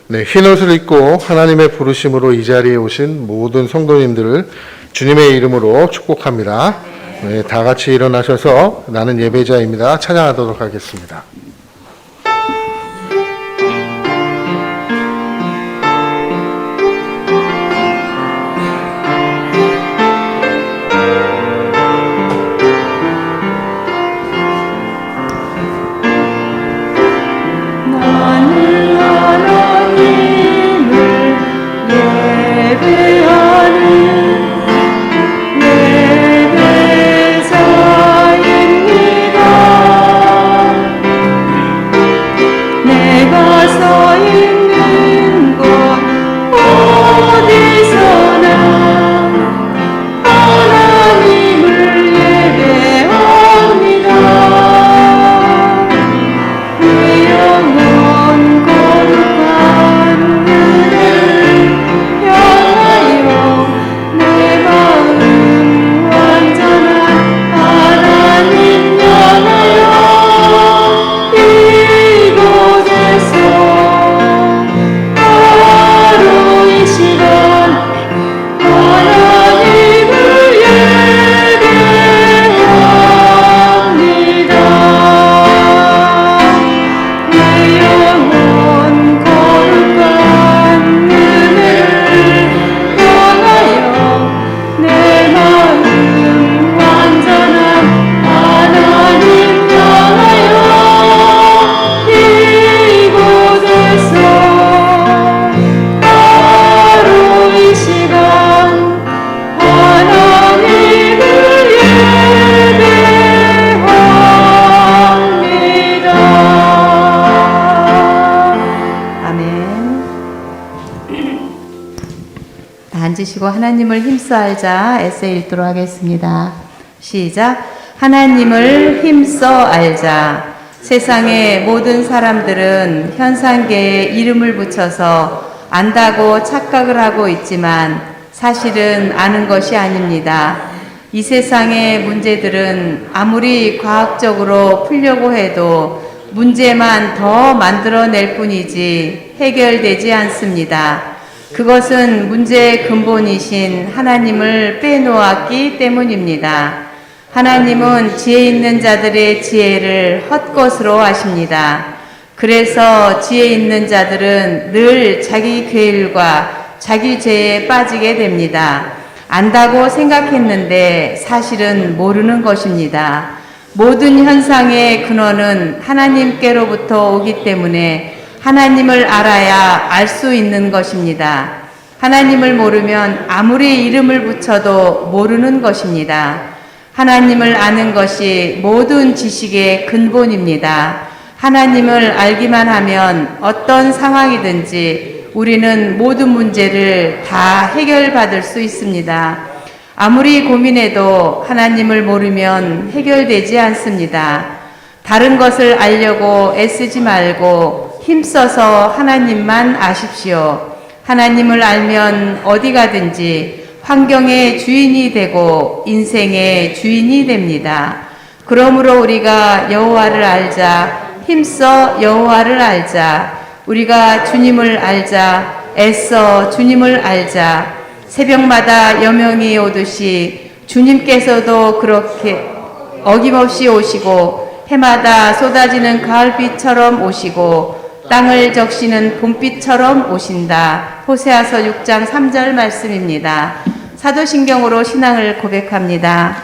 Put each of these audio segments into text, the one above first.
네, 흰 옷을 입고 하나님의 부르심으로 이 자리에 오신 모든 성도님들을 주님의 이름으로 축복합니다. 네, 다 같이 일어나셔서 나는 예배자입니다. 찬양하도록 하겠습니다. 앉으시고 하나님을 힘써 알자 에세이 읽도록 하겠습니다. 시작. 하나님을 힘써 알자. 세상의 모든 사람들은 현상계에 이름을 붙여서 안다고 착각을 하고 있지만 사실은 아는 것이 아닙니다. 이 세상의 문제들은 아무리 과학적으로 풀려고 해도 문제만 더 만들어낼 뿐이지 해결되지 않습니다. 그것은 문제의 근본이신 하나님을 빼놓았기 때문입니다. 하나님은 지혜 있는 자들의 지혜를 헛것으로 하십니다. 그래서 지혜 있는 자들은 늘 자기 괴일과 자기 죄에 빠지게 됩니다. 안다고 생각했는데 사실은 모르는 것입니다. 모든 현상의 근원은 하나님께로부터 오기 때문에 하나님을 알아야 알 수 있는 것입니다. 하나님을 모르면 아무리 이름을 붙여도 모르는 것입니다. 하나님을 아는 것이 모든 지식의 근본입니다. 하나님을 알기만 하면 어떤 상황이든지 우리는 모든 문제를 다 해결받을 수 있습니다. 아무리 고민해도 하나님을 모르면 해결되지 않습니다. 다른 것을 알려고 애쓰지 말고 힘써서 하나님만 아십시오. 하나님을 알면 어디 가든지 환경의 주인이 되고 인생의 주인이 됩니다. 그러므로 우리가 여호와를 알자, 힘써 여호와를 알자, 우리가 주님을 알자, 애써 주님을 알자. 새벽마다 여명이 오듯이 주님께서도 그렇게 어김없이 오시고 해마다 쏟아지는 가을비처럼 오시고 땅을 적시는 봄비처럼 오신다. 호세아서 6장 3절 말씀입니다. 사도신경으로 신앙을 고백합니다.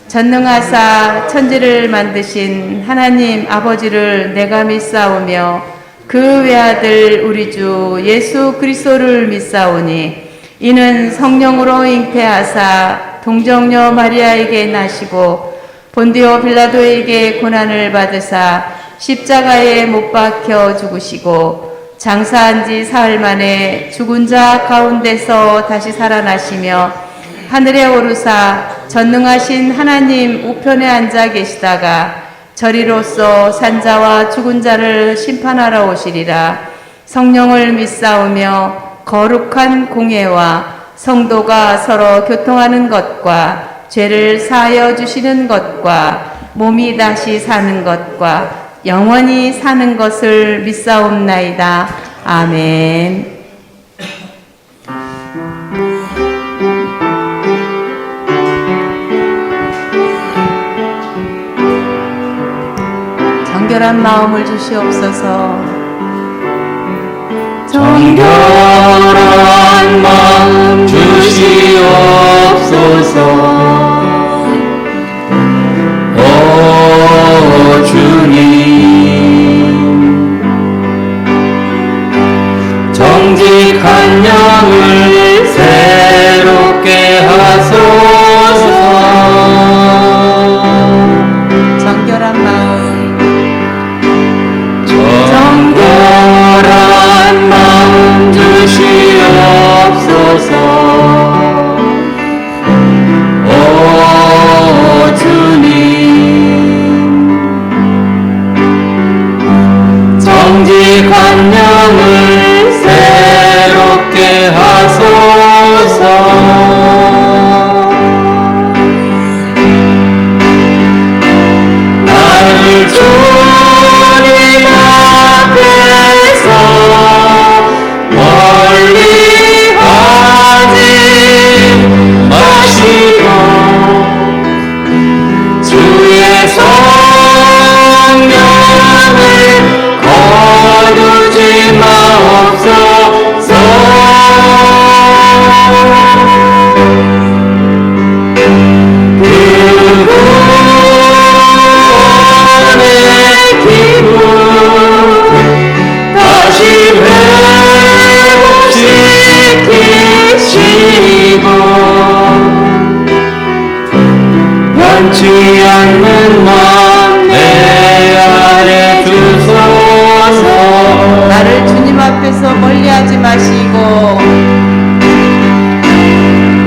전능하사 천지를 만드신 하나님 아버지를 내가 믿사오며 그 외아들 우리 주 예수 그리스도를 믿사오니 이는 성령으로 잉태하사 동정녀 마리아에게 나시고 본디오 빌라도에게 고난을 받으사 십자가에 못 박혀 죽으시고 장사한 지 사흘 만에 죽은 자 가운데서 다시 살아나시며 하늘에 오르사 전능하신 하나님 우편에 앉아 계시다가 저리로서 산자와 죽은 자를 심판하러 오시리라. 성령을 믿사오며 거룩한 공예와 성도가 서로 교통하는 것과 죄를 사하여 주시는 것과 몸이 다시 사는 것과 영원히 사는 것을 믿사옵나이다. 아멘. 정결한 마음을 주시옵소서. 정결한 마음 주시옵소서. 오 주님, 정직한 영을 새롭게 하소서. 정결한 마음, 정결한 마음 주시옵소서. 오 주님, 정직한 영을 새롭게 하소서. 나를 주님 앞에서 멀리 하지 마시고 주의 성령을 거두지 마옵소서. 그 구원의 기분 다시 회복시키시고 변치 않는 마음 내 안에 주소서. 나를 주님 앞에서 멀리하지 마시고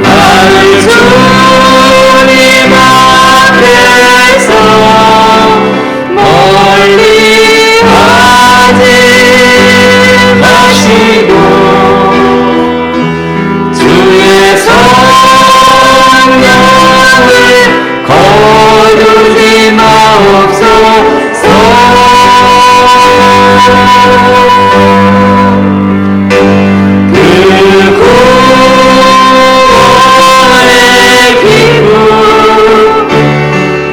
나를 주님 앞에서 멀리 하지 마시고 주의 성령을 거두지 마옵소서. 그 구원의 기분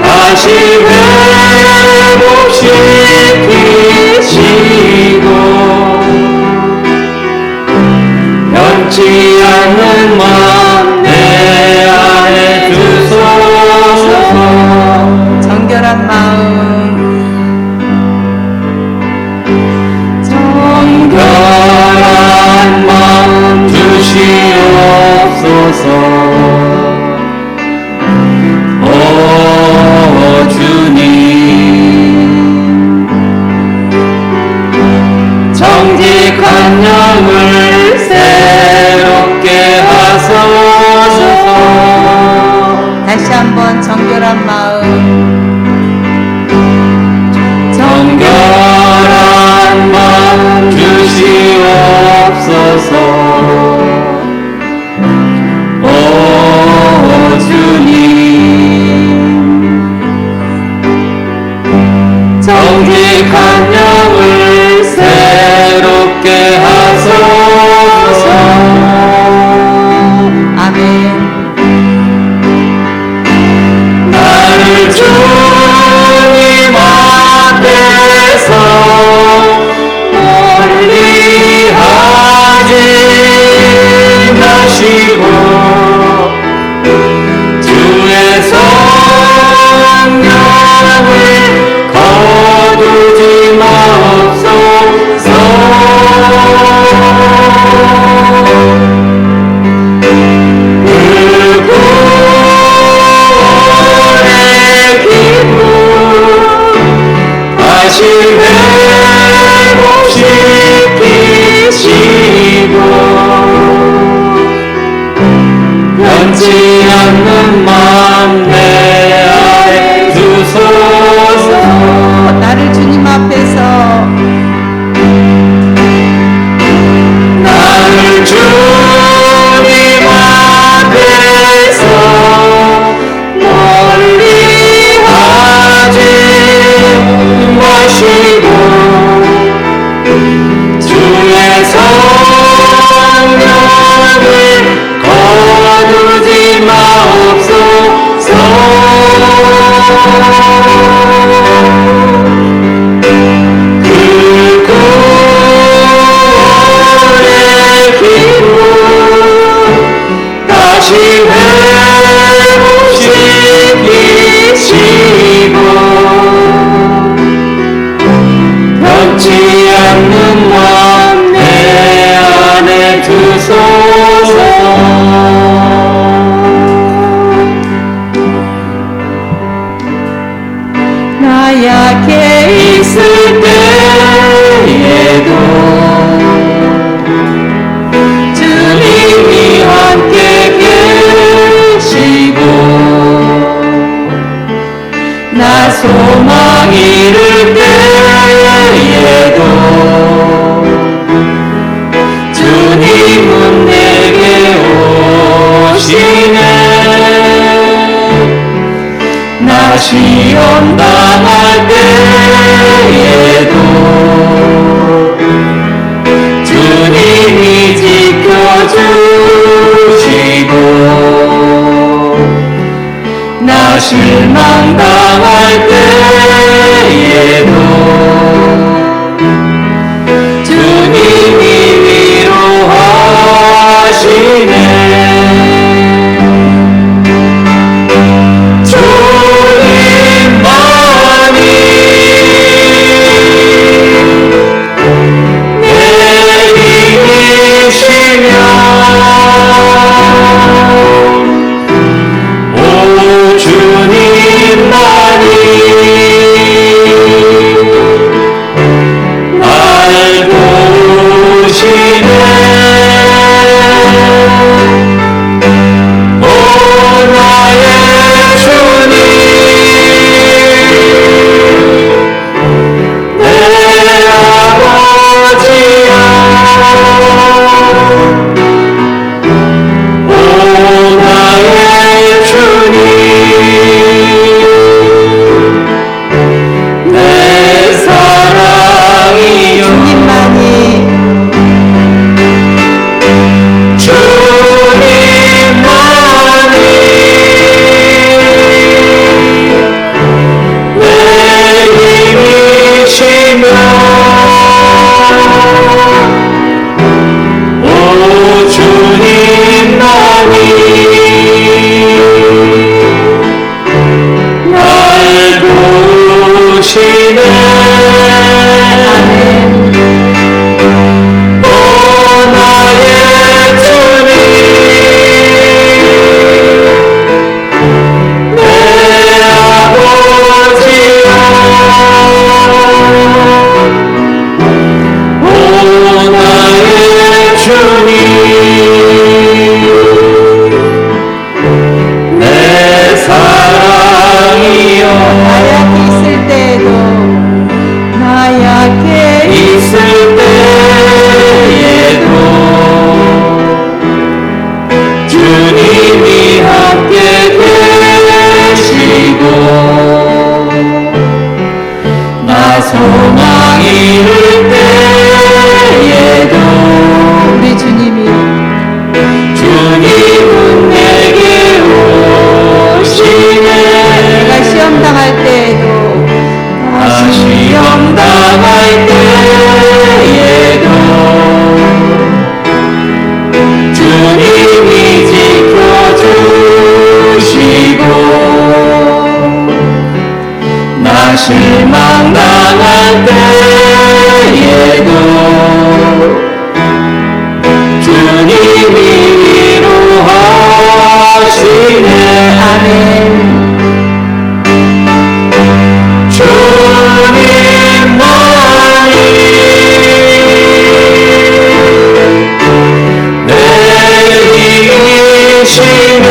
다시 회복시키시고 변치 않는 마음 내 안에 주소서. 정결한 마음, 정결한 마음 주시옵소서. 오 주님, 정직한 영을 새롭게 하소서. 다시 한번 정결한 마음, 정결한 마음 주시옵소서. 오 주님, 정직한 영을 새롭게 하소서. 오 나의 주님 내 아버지여 오 나의 주님 내 사랑이여 주님만이 주님만이 내 힘이시며 오 주님만이 날 도우시네 오 나의 주님 내 아버지여 오 나의 주님 내 사랑이여 나약해 있을 때에도 나약해 있을 때에도 주님이 함께 계시고 나 소망이 잃을 때에도 우리 주님이 주님은 내게 오시네 내가 시험 당할 때에도 시험 당할 때에도 주님이 지켜주시고 나 실망 당할 때에도 주님이 위로하시네 아멘 주님만이 내 힘이시며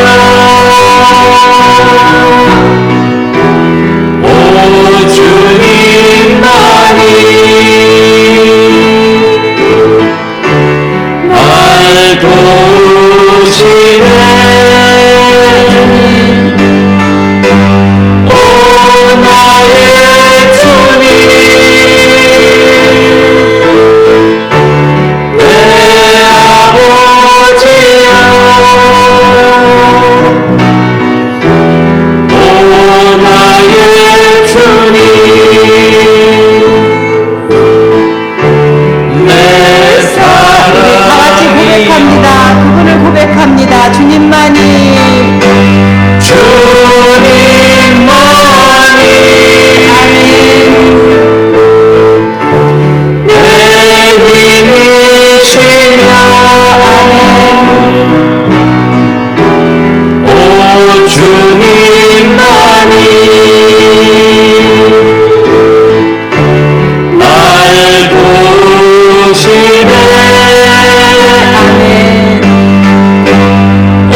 오 주님만이 날 도우시네 오 나의 주님 내 아버지여 오 나의 주님 내 다 같이 고백합니다. 사랑이여 그분을 고백합니다. 주님만이 주님만이 내 힘이시며 오 주님만이 날 도우시네 아멘 오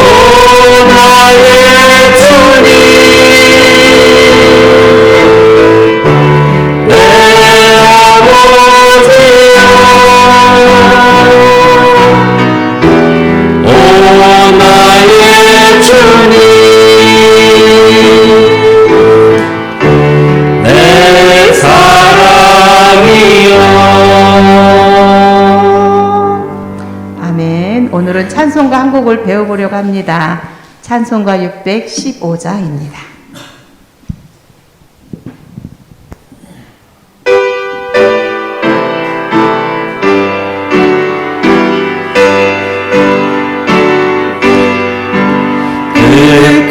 나의 주님 내 아버지여 오 나의 주님 내 사랑이여 아멘. 오늘은 찬송가 한 곡을 배워보려고 합니다. 찬송가 615자입니다.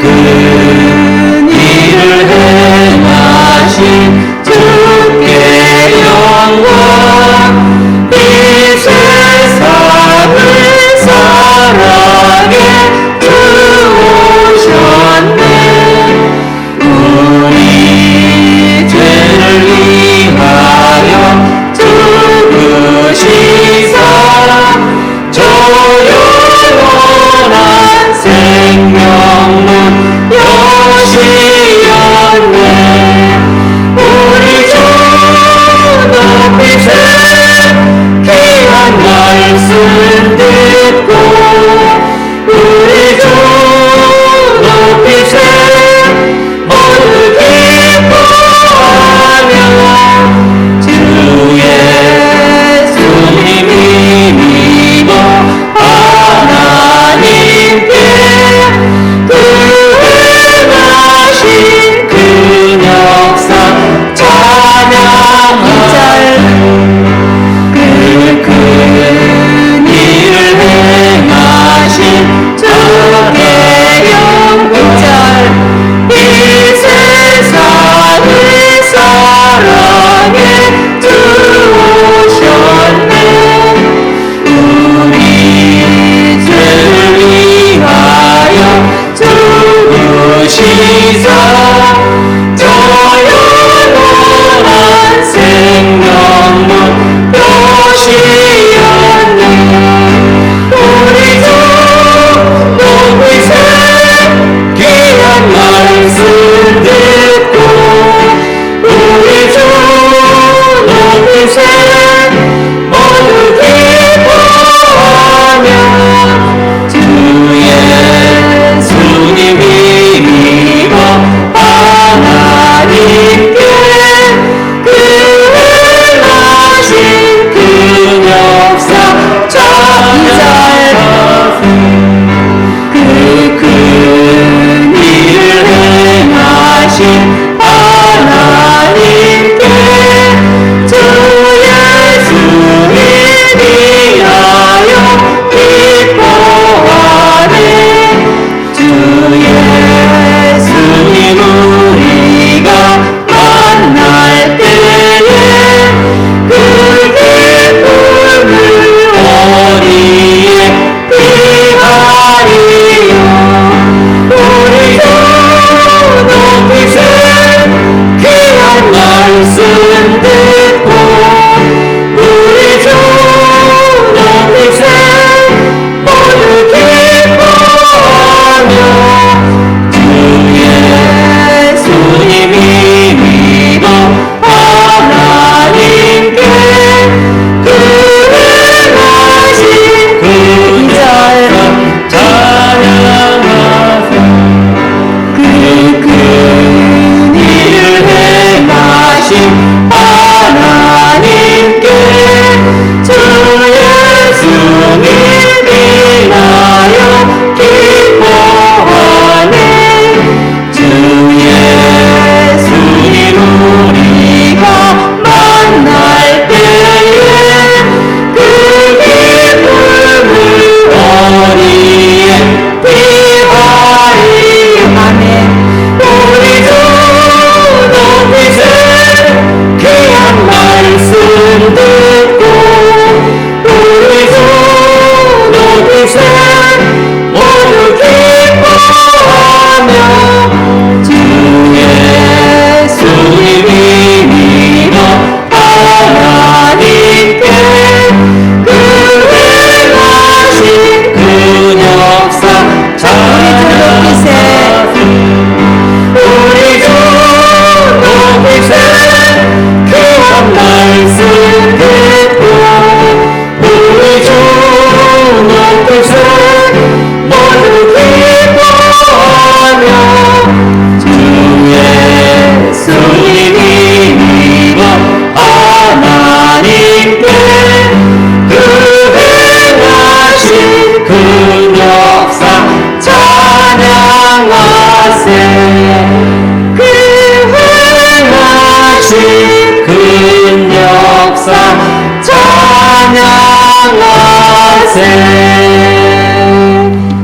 큰 일을 행하신 주께 영광 이 세상을 사랑해 주오셨네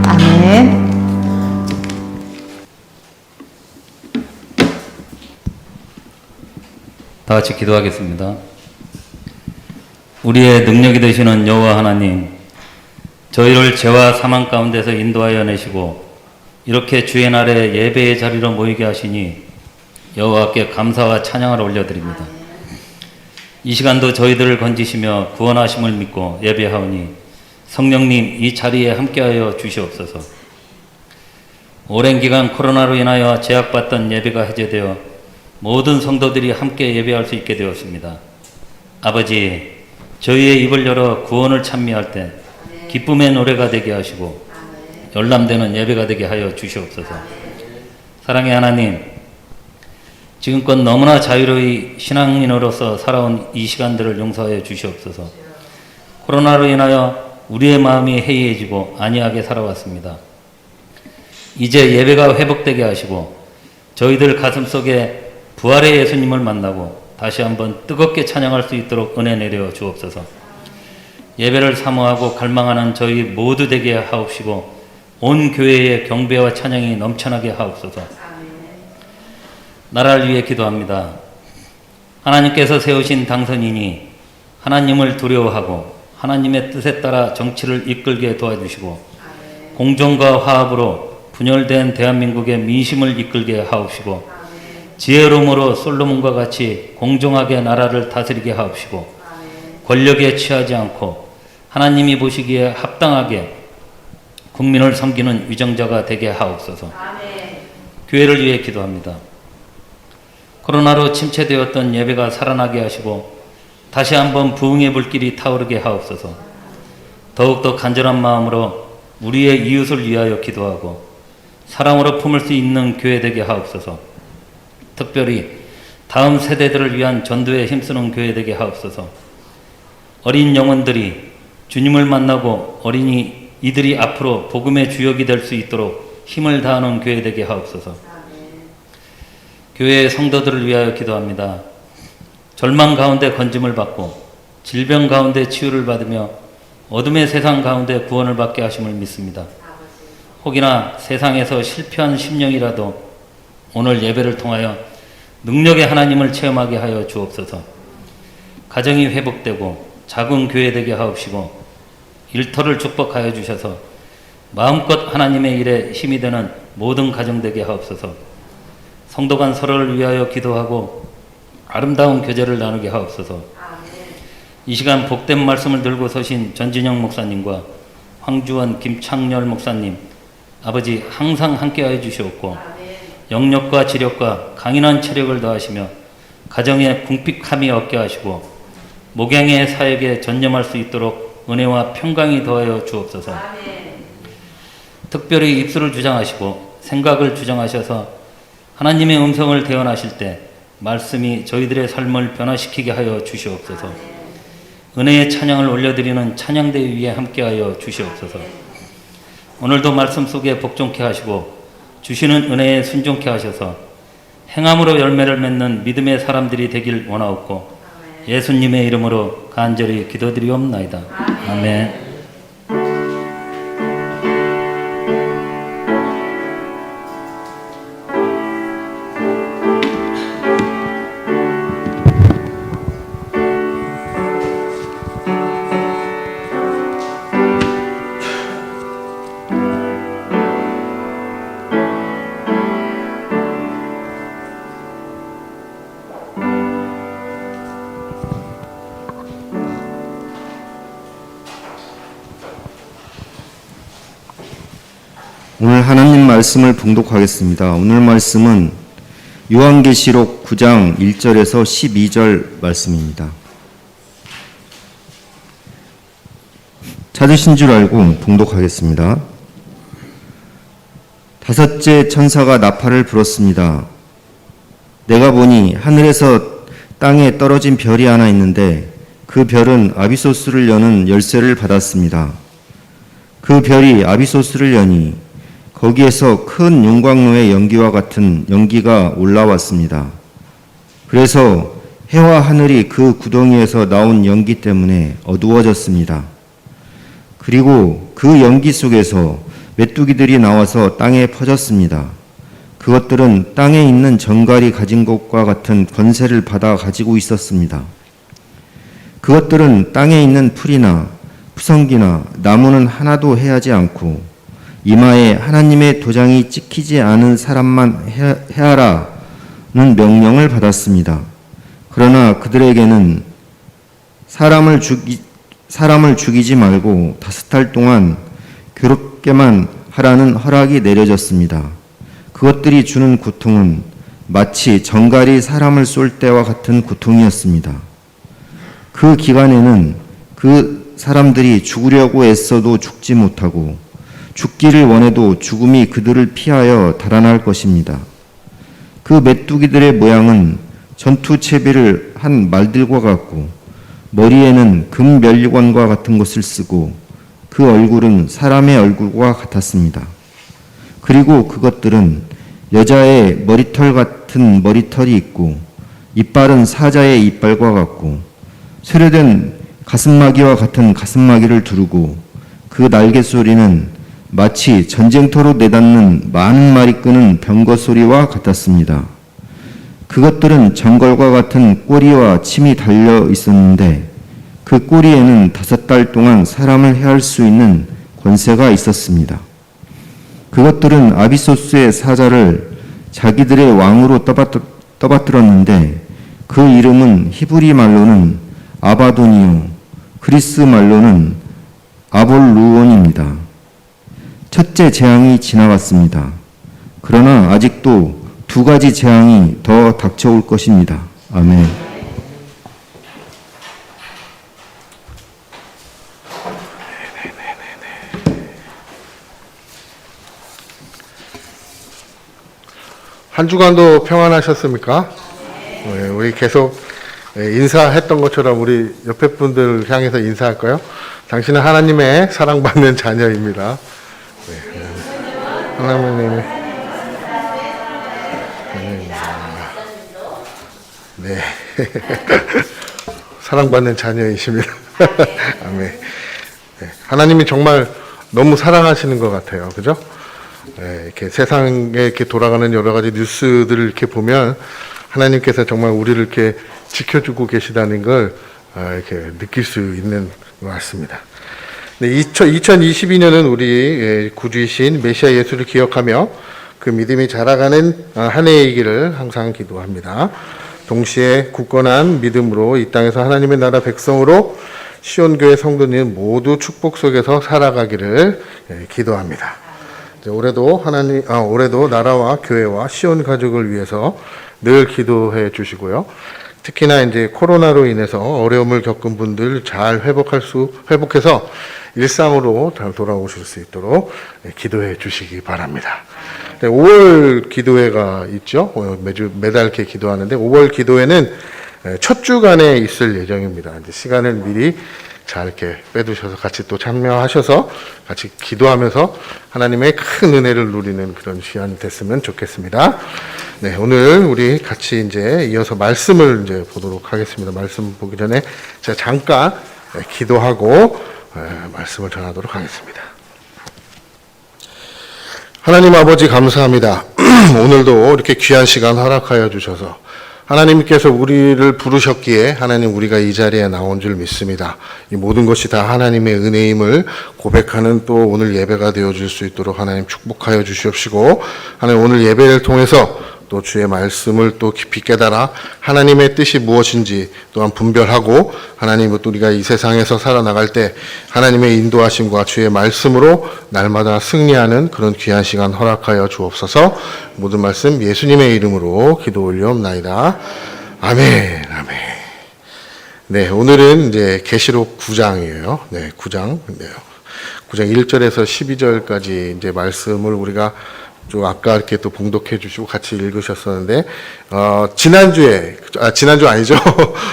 아멘. 다 같이 기도하겠습니다. 우리의 능력이 되시는 여호와 하나님, 저희를 죄와 사망 가운데서 인도하여 내시고 이렇게 주의 날에 예배의 자리로 모이게 하시니 여호와께 감사와 찬양을 올려드립니다. 이 시간도 저희들을 건지시며 구원하심을 믿고 예배하오니 성령님 이 자리에 함께하여 주시옵소서. 오랜 기간 코로나로 인하여 제약받던 예배가 해제되어 모든 성도들이 함께 예배할 수 있게 되었습니다. 아버지, 저희의 입을 열어 구원을 찬미할 때 기쁨의 노래가 되게 하시고 열람되는 예배가 되게 하여 주시옵소서. 사랑의 하나님, 지금껏 너무나 자유로이 신앙인으로서 살아온 이 시간들을 용서하여 주시옵소서. 코로나로 인하여 우리의 마음이 해이해지고 안이하게 살아왔습니다. 이제 예배가 회복되게 하시고 저희들 가슴속에 부활의 예수님을 만나고 다시 한번 뜨겁게 찬양할 수 있도록 은혜 내려 주옵소서. 예배를 사모하고 갈망하는 저희 모두 되게 하옵시고 온 교회의 경배와 찬양이 넘쳐나게 하옵소서. 나라를 위해 기도합니다. 하나님께서 세우신 당선인이 하나님을 두려워하고 하나님의 뜻에 따라 정치를 이끌게 도와주시고 공정과 화합으로 분열된 대한민국의 민심을 이끌게 하옵시고 지혜로움으로 솔로몬과 같이 공정하게 나라를 다스리게 하옵시고 권력에 취하지 않고 하나님이 보시기에 합당하게 국민을 섬기는 위정자가 되게 하옵소서. 교회를 위해 기도합니다. 코로나로 침체되었던 예배가 살아나게 하시고 다시 한번 부흥의 불길이 타오르게 하옵소서. 더욱더 간절한 마음으로 우리의 이웃을 위하여 기도하고 사랑으로 품을 수 있는 교회 되게 하옵소서. 특별히 다음 세대들을 위한 전도에 힘쓰는 교회 되게 하옵소서. 어린 영혼들이 주님을 만나고 어린이 이들이 앞으로 복음의 주역이 될 수 있도록 힘을 다하는 교회 되게 하옵소서. 교회의 성도들을 위하여 기도합니다. 절망 가운데 건짐을 받고 질병 가운데 치유를 받으며 어둠의 세상 가운데 구원을 받게 하심을 믿습니다. 혹이나 세상에서 실패한 심령이라도 오늘 예배를 통하여 능력의 하나님을 체험하게 하여 주옵소서. 가정이 회복되고 작은 교회 되게 하옵시고 일터를 축복하여 주셔서 마음껏 하나님의 일에 힘이 되는 모든 가정 되게 하옵소서. 성도 간 서로를 위하여 기도하고 아름다운 교제를 나누게 하옵소서. 이 시간 복된 말씀을 들고 서신 전진영 목사님과 황주원 김창렬 목사님, 아버지 항상 함께하여 주시옵고 영력과 지력과 강인한 체력을 더하시며 가정에 궁핍함이 없게 하시고 목양의 사역에 전념할 수 있도록 은혜와 평강이 더하여 주옵소서. 특별히 입술을 주장하시고 생각을 주장하셔서 하나님의 음성을 대언하실 때 말씀이 저희들의 삶을 변화시키게 하여 주시옵소서. 은혜의 찬양을 올려드리는 찬양대 위에 함께하여 주시옵소서. 오늘도 말씀 속에 복종케 하시고 주시는 은혜에 순종케 하셔서 행함으로 열매를 맺는 믿음의 사람들이 되길 원하옵고 예수님의 이름으로 간절히 기도드리옵나이다. 아멘. 오늘 하나님 말씀을 봉독하겠습니다. 오늘 말씀은 요한계시록 9장 1절에서 12절 말씀입니다. 찾으신 줄 알고 봉독하겠습니다. 다섯째 천사가 나팔을 불었습니다. 내가 보니 하늘에서 땅에 떨어진 별이 하나 있는데 그 별은 아비소스를 여는 열쇠를 받았습니다. 그 별이 아비소스를 여니 거기에서 큰 용광로의 연기와 같은 연기가 올라왔습니다. 그래서 해와 하늘이 그 구덩이에서 나온 연기 때문에 어두워졌습니다. 그리고 그 연기 속에서 메뚜기들이 나와서 땅에 퍼졌습니다. 그것들은 땅에 있는 정갈이 가진 것과 같은 권세를 받아 가지고 있었습니다. 그것들은 땅에 있는 풀이나 푸성기나 나무는 하나도 해하지 않고 이마에 하나님의 도장이 찍히지 않은 사람만 해하라는 명령을 받았습니다. 그러나 그들에게는 사람을 죽이지 말고 5달 동안 괴롭게만 하라는 허락이 내려졌습니다. 그것들이 주는 고통은 마치 정갈이 사람을 쏠 때와 같은 고통이었습니다. 그 기간에는 그 사람들이 죽으려고 애써도 죽지 못하고 죽기를 원해도 죽음이 그들을 피하여 달아날 것입니다. 그 메뚜기들의 모양은 전투 채비를 한 말들과 같고 머리에는 금 면류관과 같은 것을 쓰고 그 얼굴은 사람의 얼굴과 같았습니다. 그리고 그것들은 여자의 머리털 같은 머리털이 있고 이빨은 사자의 이빨과 같고 쇠려된 가슴마귀와 같은 가슴마귀를 두르고 그 날개 소리는 마치 전쟁터로 내닫는 많은 말이 끄는 병거 소리와 같았습니다. 그것들은 정갈과 같은 꼬리와 침이 달려 있었는데 그 꼬리에는 5달 동안 사람을 해할 수 있는 권세가 있었습니다. 그것들은 아비소스의 사자를 자기들의 왕으로 떠받들었는데 그 이름은 히브리 말로는 아바도니요 그리스 말로는 아볼루온입니다. 첫째 재앙이 지나갔습니다. 그러나 아직도 2가지 재앙이 더 닥쳐올 것입니다. 아멘. 한 주간도 평안하셨습니까? 네, 우리 계속 인사했던 것처럼 우리 옆에 분들 향해서 인사할까요? 당신은 하나님의 사랑받는 자녀입니다. 네. 하나님의 네. 사랑받는 자녀이십니다. 아멘. 네. 하나님이 정말 너무 사랑하시는 것 같아요. 그죠? 네, 이렇게 세상에 이렇게 돌아가는 여러 가지 뉴스들을 이렇게 보면 하나님께서 정말 우리를 이렇게 지켜주고 계시다는 걸 이렇게 느낄 수 있는 것 같습니다. 네, 2022년은 우리 구주이신 메시아 예수를 기억하며 그 믿음이 자라가는 한 해이기를 항상 기도합니다. 동시에 굳건한 믿음으로 이 땅에서 하나님의 나라 백성으로 시온교회 성도님 모두 축복 속에서 살아가기를 기도합니다. 올해도 나라와 교회와 시온 가족을 위해서 늘 기도해 주시고요. 특히나 이제 코로나로 인해서 어려움을 겪은 분들 잘 회복해서 일상으로 잘 돌아오실 수 있도록 기도해 주시기 바랍니다. 5월 기도회가 있죠. 매달 이렇게 기도하는데 5월 기도회는 첫 주간에 있을 예정입니다. 이제 시간을 미리 잘 이렇게 빼두셔서 같이 또 참여하셔서 같이 기도하면서 하나님의 큰 은혜를 누리는 그런 시간이 됐으면 좋겠습니다. 네, 오늘 우리 같이 이제 이어서 말씀을 이제 보도록 하겠습니다. 말씀 보기 전에 제가 잠깐 기도하고 말씀을 전하도록 하겠습니다. 하나님 아버지 감사합니다. 오늘도 이렇게 귀한 시간 허락하여 주셔서 하나님께서 우리를 부르셨기에 하나님 우리가 이 자리에 나온 줄 믿습니다. 이 모든 것이 다 하나님의 은혜임을 고백하는 또 오늘 예배가 되어줄 수 있도록 하나님 축복하여 주시옵시고 하나님 오늘 예배를 통해서 또 주의 말씀을 또 깊이 깨달아 하나님의 뜻이 무엇인지 또한 분별하고 하나님 또 우리가 이 세상에서 살아나갈 때 하나님의 인도하심과 주의 말씀으로 날마다 승리하는 그런 귀한 시간 허락하여 주옵소서. 모든 말씀 예수님의 이름으로 기도 올려옵나이다. 아멘. 아멘. 네, 오늘은 이제 계시록 9장이에요. 네, 9장. 네. 9장 1절에서 12절까지 이제 말씀을 우리가 좀 아까 이렇게 또 봉독해 주시고 같이 읽으셨었는데, 지난주 아니죠.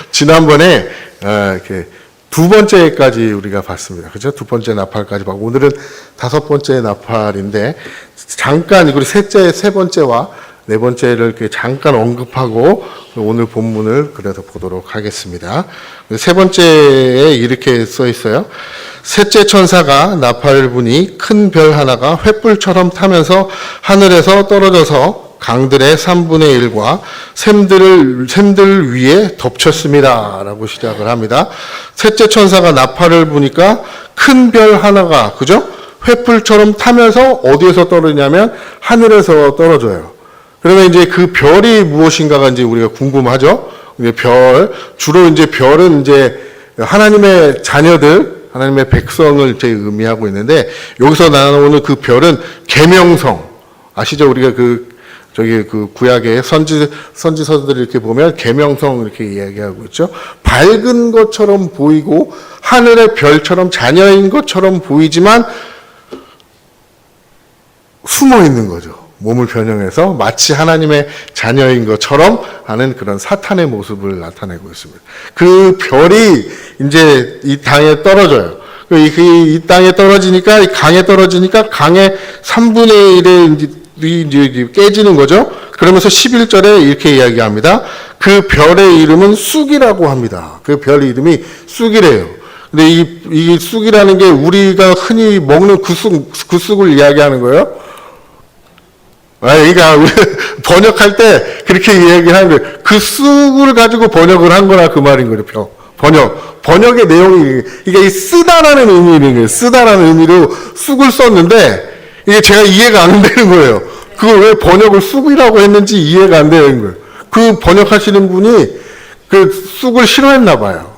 지난번에, 이렇게 2번째까지 우리가 봤습니다. 그죠? 2번째 나팔까지 봤고, 오늘은 5번째 나팔인데, 잠깐, 그리고 세 번째와 네 번째를 이렇게 잠깐 언급하고 오늘 본문을 그래서 보도록 하겠습니다. 세 번째에 이렇게 써 있어요. 셋째 천사가 나팔을 부니 큰 별 하나가 횃불처럼 타면서 하늘에서 떨어져서 강들의 3분의 1과 샘들 위에 덮쳤습니다. 라고 시작을 합니다. 셋째 천사가 나팔을 부니까 큰 별 하나가, 그죠? 횃불처럼 타면서 어디에서 떨어지냐면 하늘에서 떨어져요. 그러면 이제 그 별이 무엇인가가 이제 우리가 궁금하죠? 주로 이제 별은 이제 하나님의 자녀들, 하나님의 백성을 이제 의미하고 있는데, 여기서 나오는 그 별은 계명성. 아시죠? 우리가 그 구약의 선지서들을 이렇게 보면 계명성 이렇게 이야기하고 있죠. 밝은 것처럼 보이고, 하늘의 별처럼 자녀인 것처럼 보이지만, 숨어 있는 거죠. 몸을 변형해서 마치 하나님의 자녀인 것처럼 하는 그런 사탄의 모습을 나타내고 있습니다. 그 별이 이제 이 땅에 떨어져요. 이 땅에 떨어지니까, 이 강에 떨어지니까 강의 3분의 1에 이제 깨지는 거죠. 그러면서 11절에 이렇게 이야기합니다. 그 별의 이름은 쑥이라고 합니다. 그 별 이름이 쑥이래요. 근데 이 쑥이라는 게 우리가 흔히 먹는 그 쑥을 이야기하는 거예요. 그러니까 우리 번역할 때 그렇게 이야기하는 거예요. 그 쑥을 가지고 번역을 한 거라 그 말인 거예요. 번역의 내용이 이게 쓰다라는 의미인 거예요. 쓰다라는 의미로 쑥을 썼는데 이게 제가 이해가 안 되는 거예요. 그걸 왜 번역을 쑥이라고 했는지 이해가 안 되는 거예요. 그 번역하시는 분이 그 쑥을 싫어했나 봐요.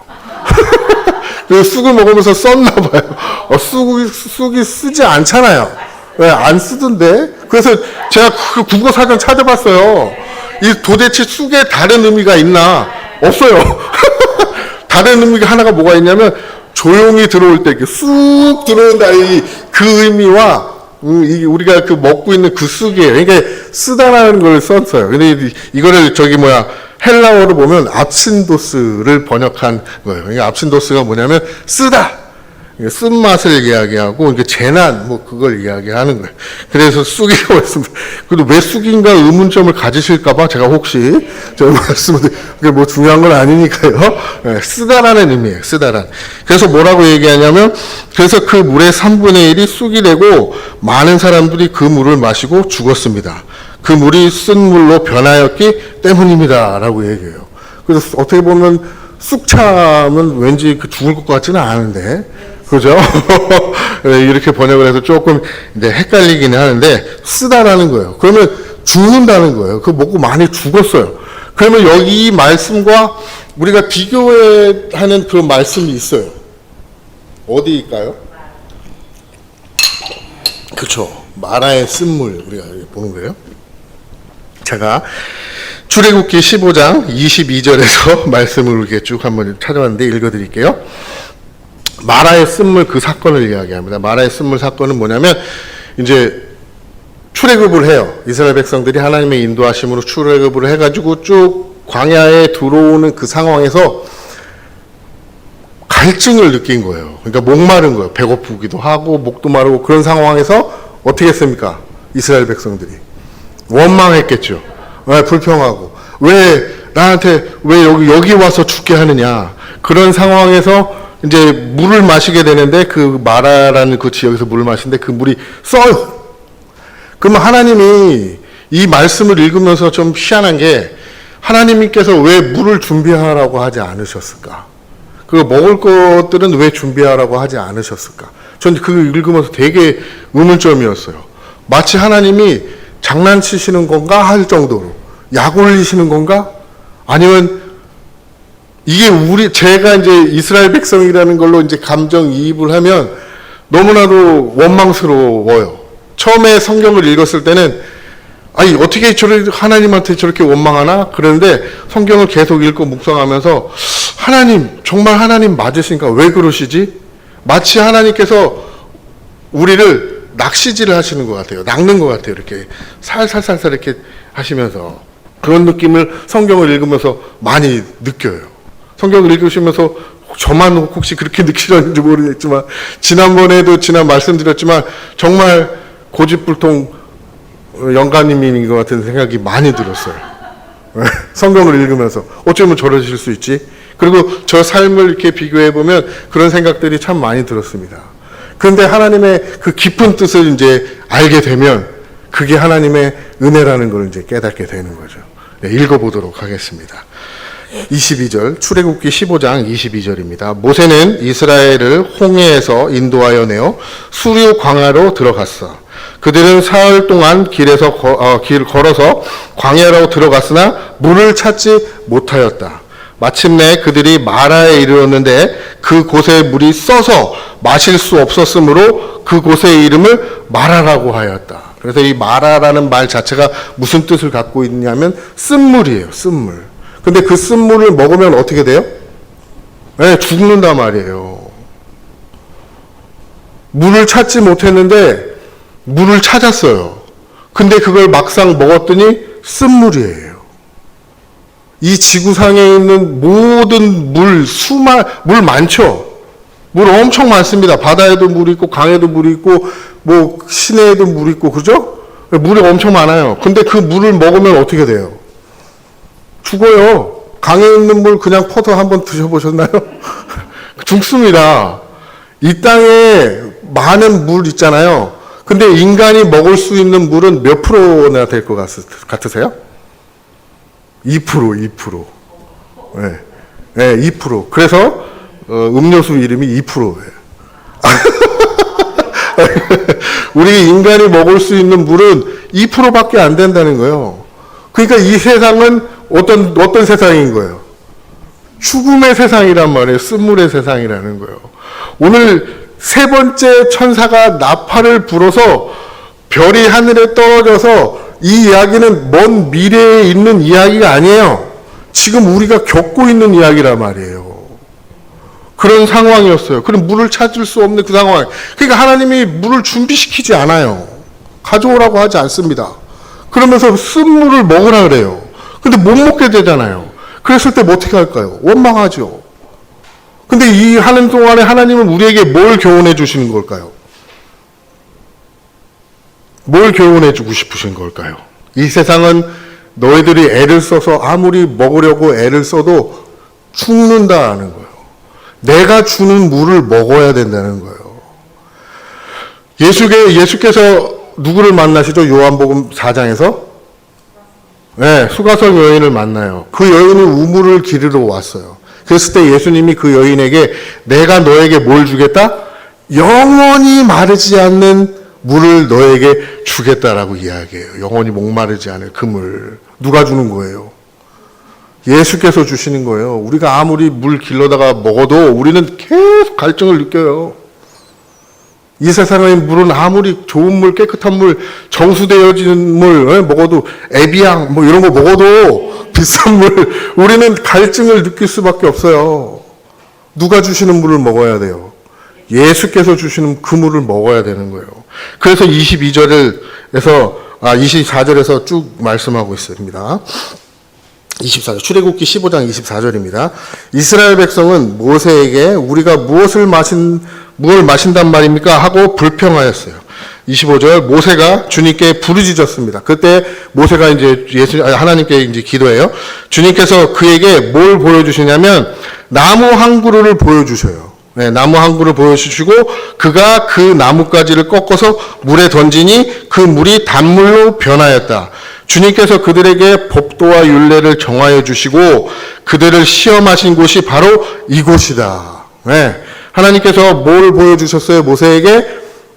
그 쑥을 먹으면서 썼나 봐요. 쑥이 쓰지 않잖아요. 왜 안 쓰던데? 그래서 제가 그 국어 사전 찾아봤어요. 이 도대체 쑥에 다른 의미가 있나? 없어요. 다른 의미가 하나가 뭐가 있냐면 조용히 들어올 때 이렇게 쑥 들어온다. 그 의미와 우리가 그 먹고 있는 그 쑥이에요. 그러니까 쓰다라는 걸 썼어요. 근데 이거를 헬라어로 보면 압신도스를 번역한 거예요. 그러니까 압신도스가 뭐냐면 쓰다. 쓴맛을 이야기하고, 이게 재난, 그걸 이야기하는 거예요. 그래서 쑥이라고 했습니다. 그래도 왜 쑥인가 의문점을 가지실까봐 제가 혹시, 말씀을, 그게 중요한 건 아니니까요. 네, 쓰다라는 의미예요, 쓰다란. 그래서 뭐라고 얘기하냐면, 그래서 그 물의 3분의 1이 쑥이 되고, 많은 사람들이 그 물을 마시고 죽었습니다. 그 물이 쓴 물로 변하였기 때문입니다. 라고 얘기해요. 그래서 어떻게 보면, 쑥참은 왠지 죽을 것 같지는 않은데, 그죠? 이렇게 번역을 해서 조금 이제 헷갈리기는 하는데, 쓰다라는 거예요. 그러면 죽는다는 거예요. 그거 먹고 많이 죽었어요. 그러면 여기 이 말씀과 우리가 비교하는 그 말씀이 있어요. 어디일까요? 그렇죠. 마라의 쓴물 우리가 보는 거예요. 제가 출애굽기 15장 22절에서 말씀을 이렇게 쭉 한번 찾아봤는데 읽어드릴게요. 마라의 쓴물 그 사건을 이야기합니다. 마라의 쓴물 사건은 뭐냐면 이제 출애굽을 해요. 이스라엘 백성들이 하나님의 인도하심으로 출애굽을 해가지고 쭉 광야에 들어오는 그 상황에서 갈증을 느낀 거예요. 그러니까 목마른 거예요. 배고프기도 하고 목도 마르고 그런 상황에서 어떻게 했습니까? 이스라엘 백성들이 원망했겠죠. 불평하고 왜 나한테 왜 여기 와서 죽게 하느냐. 그런 상황에서 이제 물을 마시게 되는데 그 마라라는 그 지역에서 물을 마시는데 그 물이 써요. 그러면 하나님이 이 말씀을 읽으면서 좀 희한한 게 하나님께서 왜 물을 준비하라고 하지 않으셨을까? 그 먹을 것들은 왜 준비하라고 하지 않으셨을까? 전 그거 읽으면서 되게 의문점이었어요. 마치 하나님이 장난치시는 건가 할 정도로 약 올리시는 건가? 아니면 이게 제가 이제 이스라엘 백성이라는 걸로 이제 감정이입을 하면 너무나도 원망스러워요. 처음에 성경을 읽었을 때는 아니 어떻게 하나님한테 저렇게 원망하나? 그런데 성경을 계속 읽고 묵상하면서 하나님 정말 하나님 맞으신가? 왜 그러시지? 마치 하나님께서 우리를 낚시질을 하시는 것 같아요. 낚는 것 같아요. 이렇게 살살살살 이렇게 하시면서 그런 느낌을 성경을 읽으면서 많이 느껴요. 성경을 읽으시면서 저만 혹시 그렇게 느끼셨는지 모르겠지만 지난번에도 말씀드렸지만 정말 고집불통 영감님인 것 같은 생각이 많이 들었어요. 성경을 읽으면서 어쩌면 저러실 수 있지? 그리고 저 삶을 이렇게 비교해 보면 그런 생각들이 참 많이 들었습니다. 그런데 하나님의 그 깊은 뜻을 이제 알게 되면 그게 하나님의 은혜라는 걸 이제 깨닫게 되는 거죠. 네, 읽어보도록 하겠습니다. 22절, 출애굽기 15장 22절입니다. 모세는 이스라엘을 홍해에서 인도하여 내어 수류 광야로 들어갔어. 그들은 사흘 동안 길 걸어서 광야로 들어갔으나 물을 찾지 못하였다. 마침내 그들이 마라에 이르렀는데 그곳에 물이 써서 마실 수 없었으므로 그곳의 이름을 마라라고 하였다. 그래서 이 마라라는 말 자체가 무슨 뜻을 갖고 있냐면 쓴물이에요. 쓴물. 근데 그 쓴물을 먹으면 어떻게 돼요? 네, 죽는단 말이에요. 물을 찾지 못했는데 물을 찾았어요. 근데 그걸 막상 먹었더니 쓴물이에요. 이 지구상에 있는 모든 물 많죠? 물 엄청 많습니다. 바다에도 물 있고, 강에도 물 있고, 뭐, 시내에도 물 있고, 그죠? 물이 엄청 많아요. 근데 그 물을 먹으면 어떻게 돼요? 죽어요. 강에 있는 물 그냥 퍼서 한번 드셔보셨나요? 죽습니다. 이 땅에 많은 물 있잖아요. 근데 인간이 먹을 수 있는 물은 몇 프로나 될 것 같으세요? 2%. 네. 네, 2%. 그래서, 음료수 이름이 2%예요. 우리 인간이 먹을 수 있는 물은 2%밖에 안 된다는 거예요. 그러니까 이 세상은 어떤 세상인 거예요? 죽음의 세상이란 말이에요. 쓴물의 세상이라는 거예요. 오늘 세 번째 천사가 나팔을 불어서 별이 하늘에 떨어져서 이 이야기는 먼 미래에 있는 이야기가 아니에요. 지금 우리가 겪고 있는 이야기란 말이에요. 그런 상황이었어요. 그럼 물을 찾을 수 없는 그 상황. 그러니까 하나님이 물을 준비시키지 않아요. 가져오라고 하지 않습니다. 그러면서 쓴물을 먹으라 그래요. 근데 못 먹게 되잖아요. 그랬을 때 뭐 어떻게 할까요? 원망하죠. 근데 이 하는 동안에 하나님은 우리에게 뭘 교훈해 주시는 걸까요? 뭘 교훈해 주고 싶으신 걸까요? 이 세상은 너희들이 애를 써서 아무리 먹으려고 애를 써도 죽는다는 거예요. 내가 주는 물을 먹어야 된다는 거예요. 예수께서 누구를 만나시죠? 요한복음 4장에서? 네, 수가성 여인을 만나요. 그 여인이 우물을 기르러 왔어요. 그랬을 때 예수님이 그 여인에게 내가 너에게 뭘 주겠다? 영원히 마르지 않는 물을 너에게 주겠다라고 이야기해요. 영원히 목마르지 않을 그 물. 누가 주는 거예요? 예수께서 주시는 거예요. 우리가 아무리 물 길러다가 먹어도 우리는 계속 갈증을 느껴요. 이 세상의 물은 아무리 좋은 물, 깨끗한 물, 정수되어진 물 먹어도 에비앙 뭐 이런 거 먹어도 비싼 물 우리는 갈증을 느낄 수밖에 없어요. 누가 주시는 물을 먹어야 돼요? 예수께서 주시는 그 물을 먹어야 되는 거예요. 그래서 24절에서 쭉 말씀하고 있습니다. 24절, 출애굽기 15장 24절입니다. 이스라엘 백성은 모세에게 우리가 무엇을 마신단 말입니까? 하고 불평하였어요. 25절, 모세가 주님께 부르짖었습니다. 그때 모세가 이제 하나님께 이제 기도해요. 주님께서 그에게 뭘 보여주시냐면 나무 한 그루를 보여주셔요. 네, 나무 한 그루 보여주시고 그가 그 나뭇가지를 꺾어서 물에 던지니 그 물이 단물로 변하였다. 주님께서 그들에게 법도와 율례를 정하여 주시고 그들을 시험하신 곳이 바로 이곳이다. 네, 하나님께서 뭘 보여주셨어요? 모세에게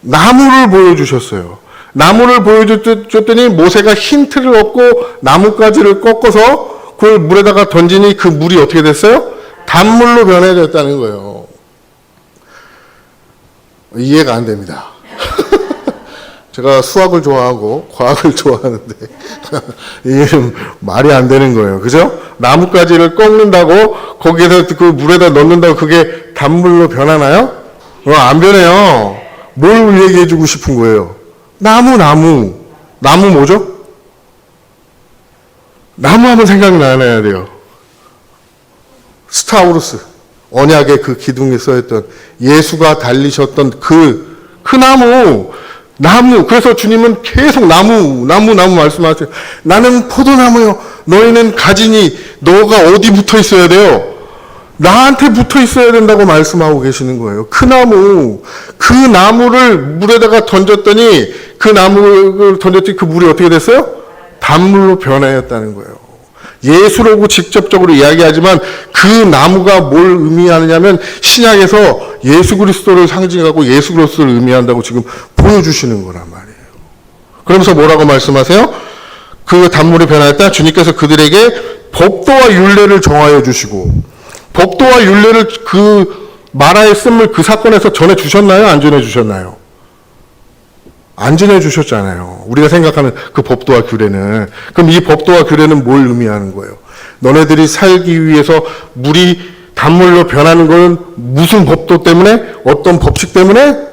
나무를 보여주셨어요. 나무를 보여줬더니 모세가 힌트를 얻고 나뭇가지를 꺾어서 그걸 물에다가 던지니 그 물이 어떻게 됐어요? 단물로 변해졌다는 거예요. 이해가 안 됩니다. 제가 수학을 좋아하고 과학을 좋아하는데 이게 좀 말이 안 되는 거예요. 그죠? 나뭇가지를 꺾는다고 거기에서 그 물에다 넣는다고 그게 단물로 변하나요? 안 변해요. 뭘 얘기해 주고 싶은 거예요? 나무 뭐죠? 나무 하면 생각나야 돼요. 스타우루스 언약의 그 기둥에 써있던 예수가 달리셨던 그 나무 나무. 그래서 주님은 계속 나무 말씀하세요. 나는 포도나무요. 너희는 가지니 너가 어디 붙어 있어야 돼요? 나한테 붙어 있어야 된다고 말씀하고 계시는 거예요. 그 나무. 그 나무를 물에다가 던졌더니 그 나무를 던졌더니 그 물이 어떻게 됐어요? 단물로 변하였다는 거예요. 예수라고 직접적으로 이야기하지만 그 나무가 뭘 의미하느냐면 신약에서 예수 그리스도를 상징하고 예수 그리스도를 의미한다고 지금 보여주시는 거란 말이에요. 그러면서 뭐라고 말씀하세요? 그 단물이 변하였다. 주님께서 그들에게 법도와 율례를 정하여 주시고, 법도와 율례를 그 마라의 쓴물 그 사건에서 전해 주셨나요? 안 전해 주셨나요? 안 전해 주셨잖아요. 우리가 생각하는 그 법도와 규례는. 그럼 이 법도와 규례는 뭘 의미하는 거예요? 너네들이 살기 위해서 물이 단물로 변하는 건 무슨 법도 때문에? 어떤 법칙 때문에?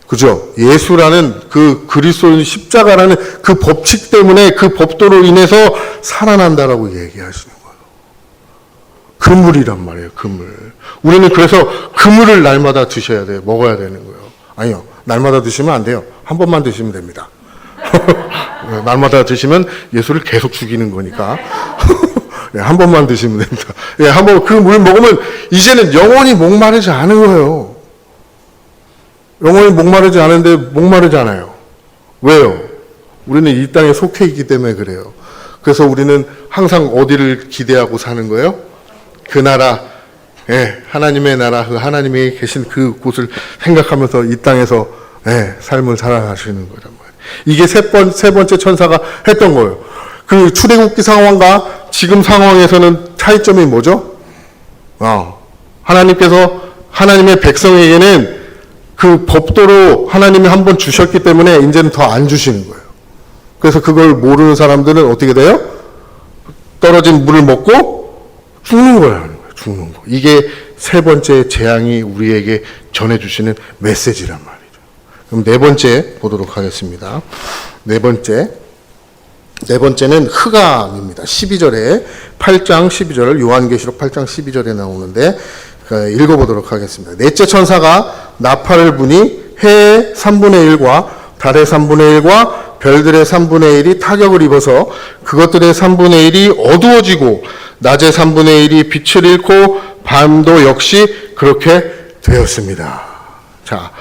그죠? 예수라는 그 그리스도의 십자가라는 그 법칙 때문에, 그 법도로 인해서 살아난다라고 얘기하시는 거예요. 그물이란 말이에요. 그물. 우리는 그래서 그물을 날마다 드셔야 돼요. 먹어야 되는 거예요. 아니요. 날마다 드시면 안 돼요. 한 번만 드시면 됩니다. 날마다 드시면 예수를 계속 죽이는 거니까. 한 번만 드시면 됩니다. 한 번 그 물 먹으면 이제는 영원히 목마르지 않은 거예요. 영원히 목마르지 않은데 목마르잖아요. 왜요? 우리는 이 땅에 속해 있기 때문에 그래요. 그래서 우리는 항상 어디를 기대하고 사는 거예요? 그 나라, 하나님의 나라, 그 하나님이 계신 그 곳을 생각하면서 이 땅에서 삶을 살아가시는 거란 말이에요. 이게 세 번째 천사가 했던 거예요. 그 출애굽기 상황과 지금 상황에서는 차이점이 뭐죠? 하나님께서 하나님의 백성에게는 그 법도로 하나님이 한번 주셨기 때문에 이제는 더 안 주시는 거예요. 그래서 그걸 모르는 사람들은 어떻게 돼요? 떨어진 물을 먹고 죽는 거예요. 죽는 거. 이게 세 번째 재앙이 우리에게 전해주시는 메시지란 말이죠. 그럼 네 번째 보도록 하겠습니다. 네 번째는 흑암입니다. 12절에 8장 12절 요한계시록 8장 12절에 나오는데 읽어보도록 하겠습니다. 넷째 천사가 나팔을 부니 해의 3분의 1과 달의 3분의 1과 별들의 3분의 1이 타격을 입어서 그것들의 3분의 1이 어두워지고 낮의 3분의 1이 빛을 잃고 밤도 역시 그렇게 되었습니다. 자,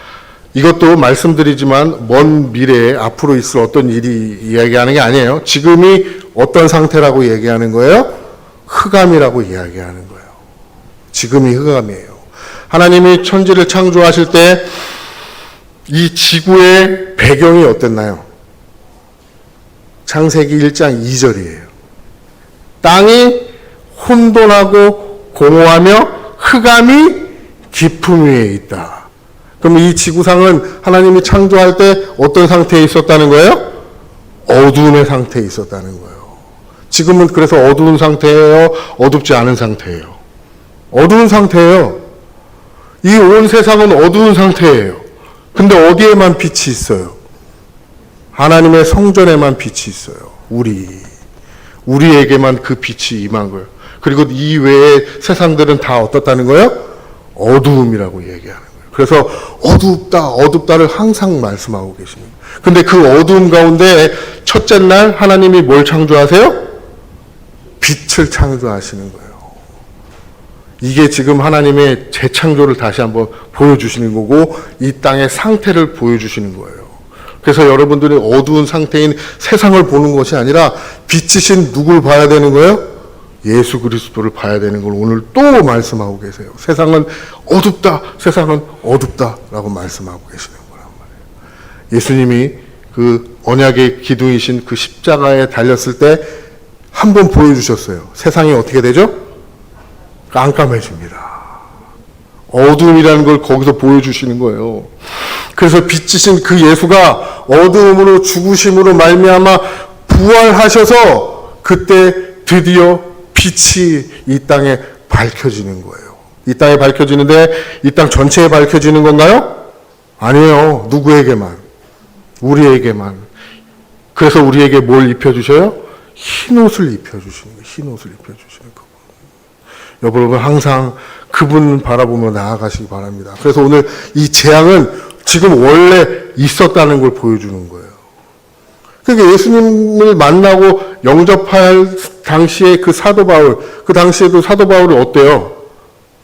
이것도 말씀드리지만 먼 미래에 앞으로 있을 어떤 일이 이야기하는 게 아니에요. 지금이 어떤 상태라고 얘기하는 거예요? 흑암이라고 이야기하는 거예요. 지금이 흑암이에요. 하나님이 천지를 창조하실 때 이 지구의 배경이 어땠나요? 창세기 1장 2절이에요. 땅이 혼돈하고 공허하며 흑암이 깊음 위에 있다. 그럼 이 지구상은 하나님이 창조할 때 어떤 상태에 있었다는 거예요? 어두움의 상태에 있었다는 거예요. 지금은 그래서 어두운 상태예요? 어둡지 않은 상태예요? 어두운 상태예요. 이 온 세상은 어두운 상태예요. 근데 어디에만 빛이 있어요? 하나님의 성전에만 빛이 있어요. 우리에게만 그 빛이 임한 거예요. 그리고 이 외의 세상들은 다 어떻다는 거예요? 어두움이라고 얘기하는 거예요. 그래서 어둡다를 항상 말씀하고 계시는 거예요. 근데 그 어두움 가운데 첫째 날 하나님이 뭘 창조하세요? 빛을 창조하시는 거예요. 이게 지금 하나님의 재창조를 다시 한번 보여주시는 거고 이 땅의 상태를 보여주시는 거예요. 그래서 여러분들이 어두운 상태인 세상을 보는 것이 아니라 빛이신 누굴 봐야 되는 거예요? 예수 그리스도를 봐야 되는 걸 오늘 또 말씀하고 계세요. 세상은 어둡다라고 말씀하고 계시는 거란 말이에요. 예수님이 그 언약의 기둥이신 그 십자가에 달렸을 때 한 번 보여주셨어요. 세상이 어떻게 되죠? 깜깜해집니다. 어두움이라는 걸 거기서 보여주시는 거예요. 그래서 빛이신 그 예수가 어두움으로 죽으심으로 말미암아 부활하셔서 그때 드디어 빛이 이 땅에 밝혀지는 거예요. 이 땅에 밝혀지는데 이 땅 전체에 밝혀지는 건가요? 아니에요. 누구에게만? 우리에게만. 그래서 우리에게 뭘 입혀주셔요? 흰 옷을 입혀주시는 거예요. 흰 옷을 입혀주시는 거예요. 여러분 항상 그분 바라보며 나아가시기 바랍니다. 그래서 오늘 이 재앙은 지금 원래 있었다는 걸 보여주는 거예요. 그러니까 예수님을 만나고 영접할 당시에 그 사도 바울, 그 당시에도 사도 바울이 어때요?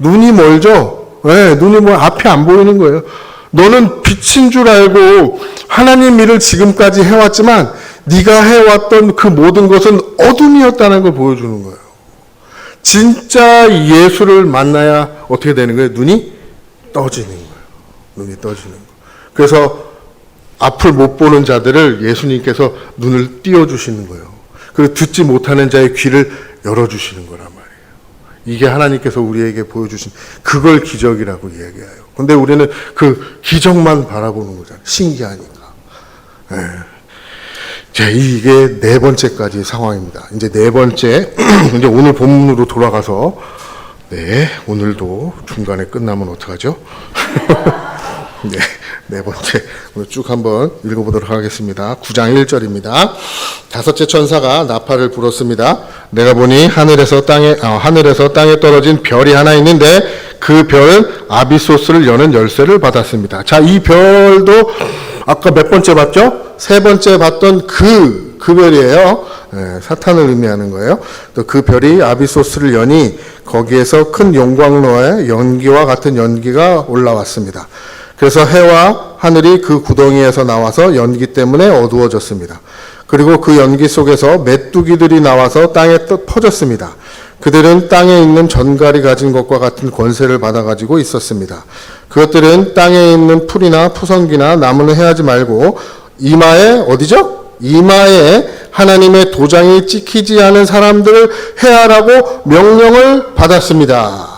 눈이 멀죠? 네, 눈이 앞이 안 보이는 거예요. 너는 빛인 줄 알고 하나님 일을 지금까지 해왔지만 네가 해왔던 그 모든 것은 어둠이었다는 걸 보여주는 거예요. 진짜 예수를 만나야 어떻게 되는 거예요? 눈이 떠지는 거예요. 눈이 떠지는 거예요. 그래서 앞을 못 보는 자들을 예수님께서 눈을 띄워주시는 거예요. 그리고 듣지 못하는 자의 귀를 열어주시는 거란 말이에요. 이게 하나님께서 우리에게 보여주신 그걸 기적이라고 이야기해요. 근데 우리는 그 기적만 바라보는 거잖아요. 신기하니까. 네. 자, 이게 네 번째까지 상황입니다. 이제 네 번째, 이제 오늘 본문으로 돌아가서, 네, 오늘도 중간에 끝나면 어떡하죠? 네, 네 번째, 오늘 쭉 한번 읽어보도록 하겠습니다. 9장 1절입니다. 다섯째 천사가 나팔을 불었습니다. 내가 보니 하늘에서 땅에 떨어진 별이 하나 있는데 그 별은 아비소스를 여는 열쇠를 받았습니다. 자, 이 별도 아까 몇 번째 봤죠? 세 번째 봤던 그 별이에요. 네, 사탄을 의미하는 거예요. 또 그 별이 아비소스를 여니 거기에서 큰 용광로에 연기와 같은 연기가 올라왔습니다. 그래서 해와 하늘이 그 구덩이에서 나와서 연기 때문에 어두워졌습니다. 그리고 그 연기 속에서 메뚜기들이 나와서 땅에 퍼졌습니다. 그들은 땅에 있는 전갈이 가진 것과 같은 권세를 받아가지고 있었습니다. 그것들은 땅에 있는 풀이나 푸성기나 나무는 해하지 말고 이마에 어디죠? 이마에 하나님의 도장이 찍히지 않은 사람들을 해하라고 명령을 받았습니다.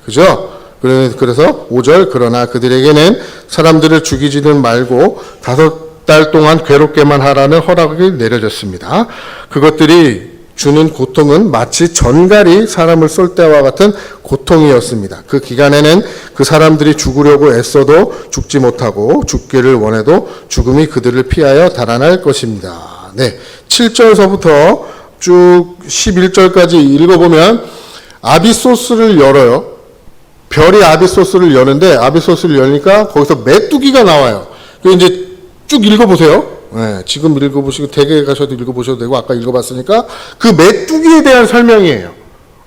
그죠? 그래서 5절 그러나 그들에게는 사람들을 죽이지는 말고 5달 동안 괴롭게만 하라는 허락이 내려졌습니다. 그것들이 주는 고통은 마치 전갈이 사람을 쏠 때와 같은 고통이었습니다. 그 기간에는 그 사람들이 죽으려고 애써도 죽지 못하고 죽기를 원해도 죽음이 그들을 피하여 달아날 것입니다. 네, 7절서부터 쭉 11절까지 읽어보면 아비소스를 열어요. 별이 아비소스를 여는데 아비소스를 열니까 거기서 메뚜기가 나와요. 그 이제 쭉 읽어보세요. 네, 지금 읽어보시고 댁에 가셔도 읽어보셔도 되고 아까 읽어봤으니까 그 메뚜기에 대한 설명이에요.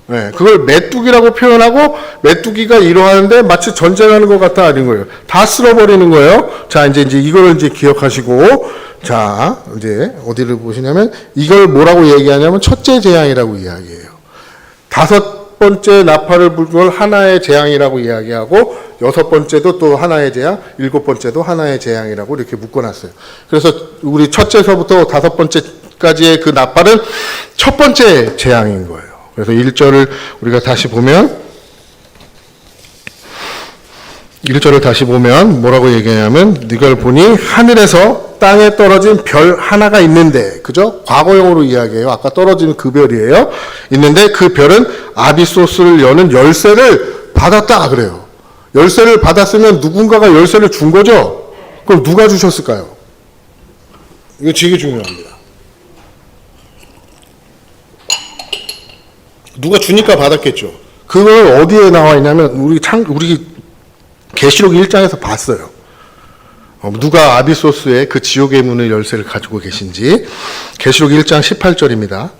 네, 그걸 메뚜기라고 표현하고 메뚜기가 이러하는데 마치 전쟁하는 것 같아 아닌 거예요. 다 쓸어버리는 거예요. 자, 이제 이거를 이제 기억하시고 자, 이제 어디를 보시냐면 이걸 뭐라고 얘기하냐면 첫째 재앙이라고 이야기해요. 5번째 나팔을 불 걸 하나의 재앙이라고 이야기하고 6번째도 또 하나의 재앙, 7번째도 하나의 재앙이라고 이렇게 묶어놨어요. 그래서 우리 첫째서부터 5번째까지의 그 나팔은 첫 번째 재앙인 거예요. 그래서 1절을 우리가 다시 보면 1절을 다시 보면 뭐라고 얘기하냐면 이걸 보니 하늘에서 땅에 떨어진 별 하나가 있는데, 그죠? 과거형으로 이야기해요. 아까 떨어진 그 별이에요. 있는데 그 별은 아비소스를 여는 열쇠를 받았다 그래요. 열쇠를 받았으면 누군가가 열쇠를 준 거죠? 그럼 누가 주셨을까요? 이거 되게 중요합니다. 누가 주니까 받았겠죠. 그걸 어디에 나와 있냐면 우리 계시록 1장에서 봤어요. 누가 아비소스의 그 지옥의 문의 열쇠를 가지고 계신지. 계시록 1장 18절입니다.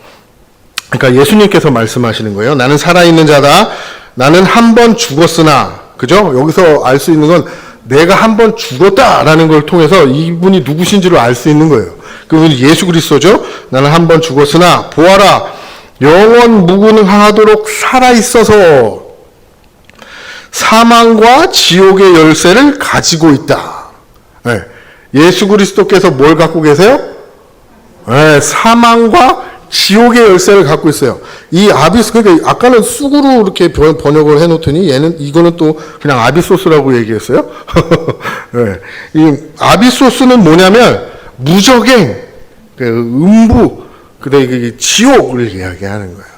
그러니까 예수님께서 말씀하시는 거예요. 나는 살아있는 자다. 나는 한 번 죽었으나, 그죠? 여기서 알 수 있는 건 내가 한 번 죽었다라는 걸 통해서 이분이 누구신지를 알 수 있는 거예요. 그분이 예수 그리스도죠. 나는 한 번 죽었으나 보아라, 영원 무궁하도록 살아있어서 사망과 지옥의 열쇠를 가지고 있다. 네. 예수 그리스도께서 뭘 갖고 계세요? 네, 사망과 지옥의 열쇠를 갖고 있어요. 이 그러니까 아까는 쑥으로 이렇게 번역을 해놓더니 이거는 또 그냥 아비소스라고 얘기했어요. 네. 이 아비소스는 뭐냐면 무적행, 음부, 그다음에 지옥을 이야기하는 거예요.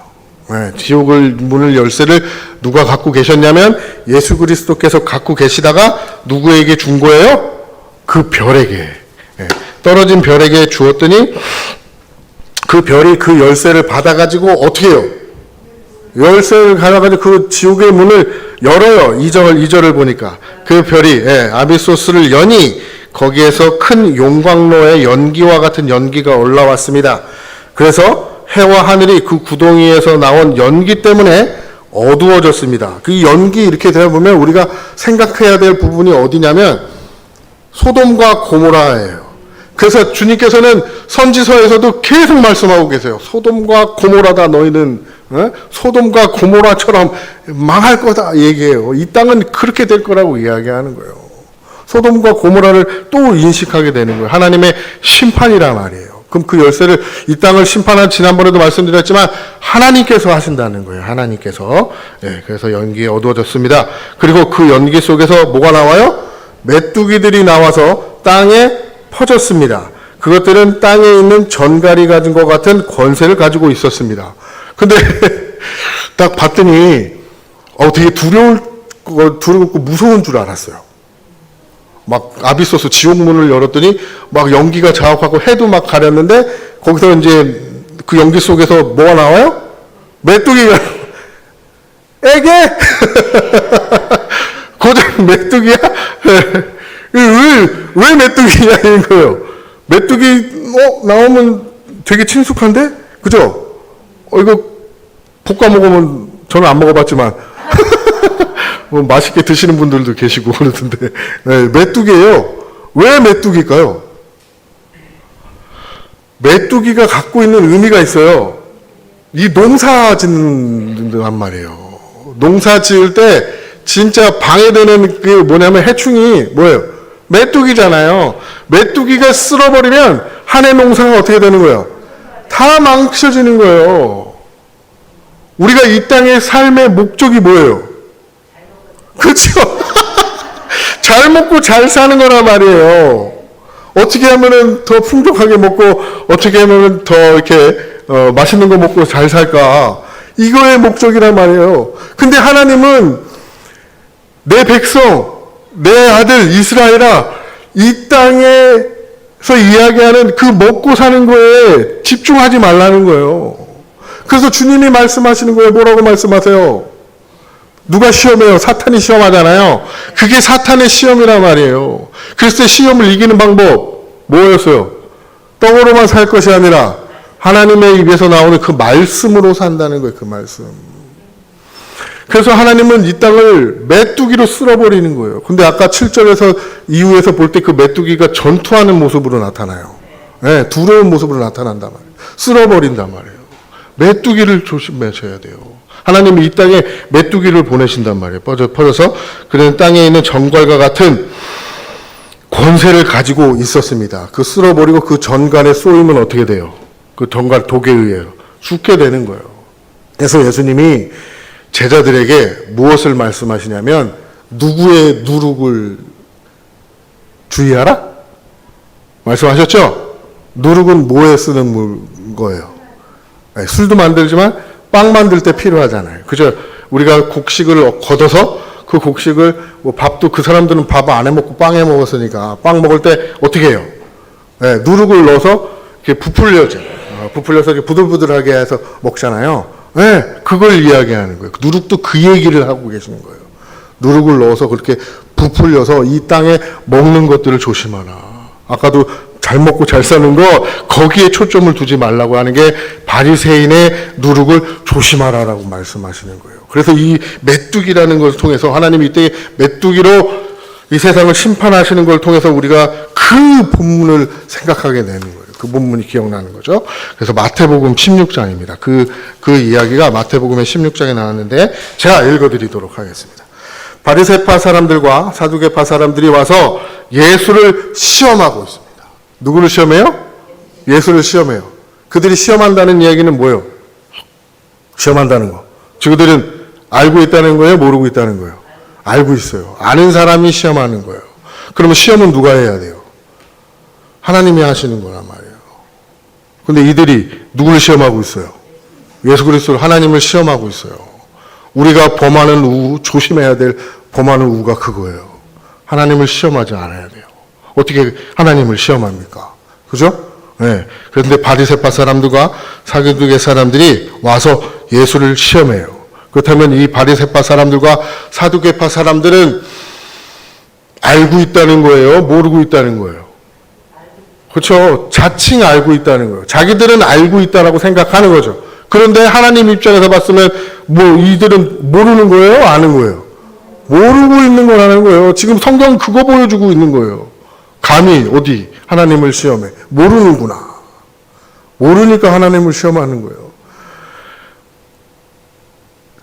네, 지옥을 문을 열쇠를 누가 갖고 계셨냐면 예수 그리스도께서 갖고 계시다가 누구에게 준 거예요? 그 별에게, 떨어진 별에게 주었더니 그 별이 그 열쇠를 받아가지고 어떻게 해요? 열쇠를 가져가지고 그 지옥의 문을 열어요. 2절을 보니까. 그 별이, 아비소스를 여니 거기에서 큰 용광로의 연기와 같은 연기가 올라왔습니다. 그래서 해와 하늘이 그 구덩이에서 나온 연기 때문에 어두워졌습니다. 그 연기 이렇게 되어 보면 우리가 생각해야 될 부분이 어디냐면 소돔과 고모라예요. 그래서 주님께서는 선지서에서도 계속 말씀하고 계세요. 소돔과 고모라다 너희는 소돔과 고모라처럼 망할 거다 얘기해요. 이 땅은 그렇게 될 거라고 이야기하는 거예요. 소돔과 고모라를 또 인식하게 되는 거예요. 하나님의 심판이란 말이에요. 그럼 그 열쇠를 이 땅을 심판한 지난번에도 말씀드렸지만 하나님께서 하신다는 거예요. 하나님께서. 그래서 연기에 어두워졌습니다. 그리고 그 연기 속에서 뭐가 나와요? 메뚜기들이 나와서 땅에 퍼졌습니다. 그것들은 땅에 있는 전갈이 가진 것 같은 권세를 가지고 있었습니다. 근데 딱 봤더니 되게 두렵고 무서운 줄 알았어요. 막 아비소스 지옥문을 열었더니 막 연기가 자욱하고 해도 막 가렸는데 거기서 이제 그 연기 속에서 뭐가 나와요? 메뚜기가 애게 고작 메뚜기야? 왜 메뚜기냐 이런 거예요. 메뚜기 나오면 되게 친숙한데, 그죠? 이거 볶아 먹으면 저는 안 먹어봤지만 뭐 맛있게 드시는 분들도 계시고 그러던데 메뚜기예요. 왜 메뚜기일까요? 메뚜기가 갖고 있는 의미가 있어요. 이 농사 짓는단 말이에요. 농사 지을 때 진짜 방해되는 그 뭐냐면 해충이 뭐예요? 메뚜기잖아요. 메뚜기가 쓸어버리면 한 해 농사가 어떻게 되는 거예요? 다 망쳐지는 거예요. 우리가 이 땅의 삶의 목적이 뭐예요? 그렇죠? 잘 먹고 잘 사는 거란 말이에요. 어떻게 하면은 더 풍족하게 먹고 어떻게 하면은 더 이렇게 맛있는 거 먹고 잘 살까? 이거의 목적이란 말이에요. 근데 하나님은 내 백성, 내 아들 이스라엘아, 이 땅에서 이야기하는 그 먹고 사는 거에 집중하지 말라는 거예요. 그래서 주님이 말씀하시는 거예요. 뭐라고 말씀하세요? 누가 시험해요? 사탄이 시험하잖아요. 그게 사탄의 시험이란 말이에요. 그래서 시험을 이기는 방법 뭐였어요? 떡으로만 살 것이 아니라 하나님의 입에서 나오는 그 말씀으로 산다는 거예요. 그 말씀. 그래서 하나님은 이 땅을 메뚜기로 쓸어버리는 거예요. 근데 아까 7절에서 이후에서 볼 때 그 메뚜기가 전투하는 모습으로 나타나요. 네, 두려운 모습으로 나타난단 말이에요. 쓸어버린단 말이에요. 메뚜기를 조심하셔야 돼요. 하나님이 이 땅에 메뚜기를 보내신단 말이에요. 퍼져서 그는 땅에 있는 전갈과 같은 권세를 가지고 있었습니다. 그 쓸어버리고 그 전갈에 쏘이면 어떻게 돼요? 그 전갈 독에 의해 죽게 되는 거예요. 그래서 예수님이 제자들에게 무엇을 말씀하시냐면 누구의 누룩을 주의하라? 말씀하셨죠? 누룩은 뭐에 쓰는 거예요? 술도 만들지만 빵 만들 때 필요하잖아요. 그죠? 우리가 곡식을 걷어서 그 곡식을 뭐 밥도 그 사람들은 밥 안 해 먹고 빵 해 먹었으니까 빵 먹을 때 어떻게 해요? 누룩을 넣어서 이렇게 부풀려져. 부풀려서 이렇게 부들부들하게 해서 먹잖아요. 그걸 이야기하는 거예요. 누룩도 그 얘기를 하고 계시는 거예요. 누룩을 넣어서 그렇게 부풀려서 이 땅에 먹는 것들을 조심하라. 아까도 잘 먹고 잘 사는 거 거기에 초점을 두지 말라고 하는 게 바리새인의 누룩을 조심하라라고 말씀하시는 거예요. 그래서 이 메뚜기라는 것을 통해서 하나님이 이때 메뚜기로 이 세상을 심판하시는 걸 통해서 우리가 그 본문을 생각하게 되는 거예요. 그 본문이 기억나는 거죠. 그래서 마태복음 16장입니다. 그 이야기가 마태복음의 16장에 나왔는데 제가 읽어드리도록 하겠습니다. 바리새파 사람들과 사두개파 사람들이 와서 예수를 시험하고 있습니다. 누구를 시험해요? 예수를 시험해요. 그들이 시험한다는 이야기는 뭐예요? 시험한다는 거. 그들은 알고 있다는 거예요? 모르고 있다는 거예요? 알고 있어요. 아는 사람이 시험하는 거예요. 그러면 시험은 누가 해야 돼요? 하나님이 하시는 거란 말이에요. 근데 이들이 누구를 시험하고 있어요? 예수 그리스도를, 하나님을 시험하고 있어요. 우리가 범하는 우, 조심해야 될 범하는 우가 그거예요. 하나님을 시험하지 않아야 돼요. 어떻게 하나님을 시험합니까? 그죠? 네. 그런데 바리새파 사람들과 사두개 사람들이 와서 예수를 시험해요. 그렇다면 이 바리새파 사람들과 사두개파 사람들은 알고 있다는 거예요? 모르고 있다는 거예요? 그렇죠. 자칭 알고 있다는 거예요. 자기들은 알고 있다라고 생각하는 거죠. 그런데 하나님 입장에서 봤으면 뭐 이들은 모르는 거예요? 아는 거예요? 모르고 있는 거라는 거예요. 지금 성경은 그거 보여주고 있는 거예요. 감히 어디 하나님을 시험해. 모르는구나. 모르니까 하나님을 시험하는 거예요.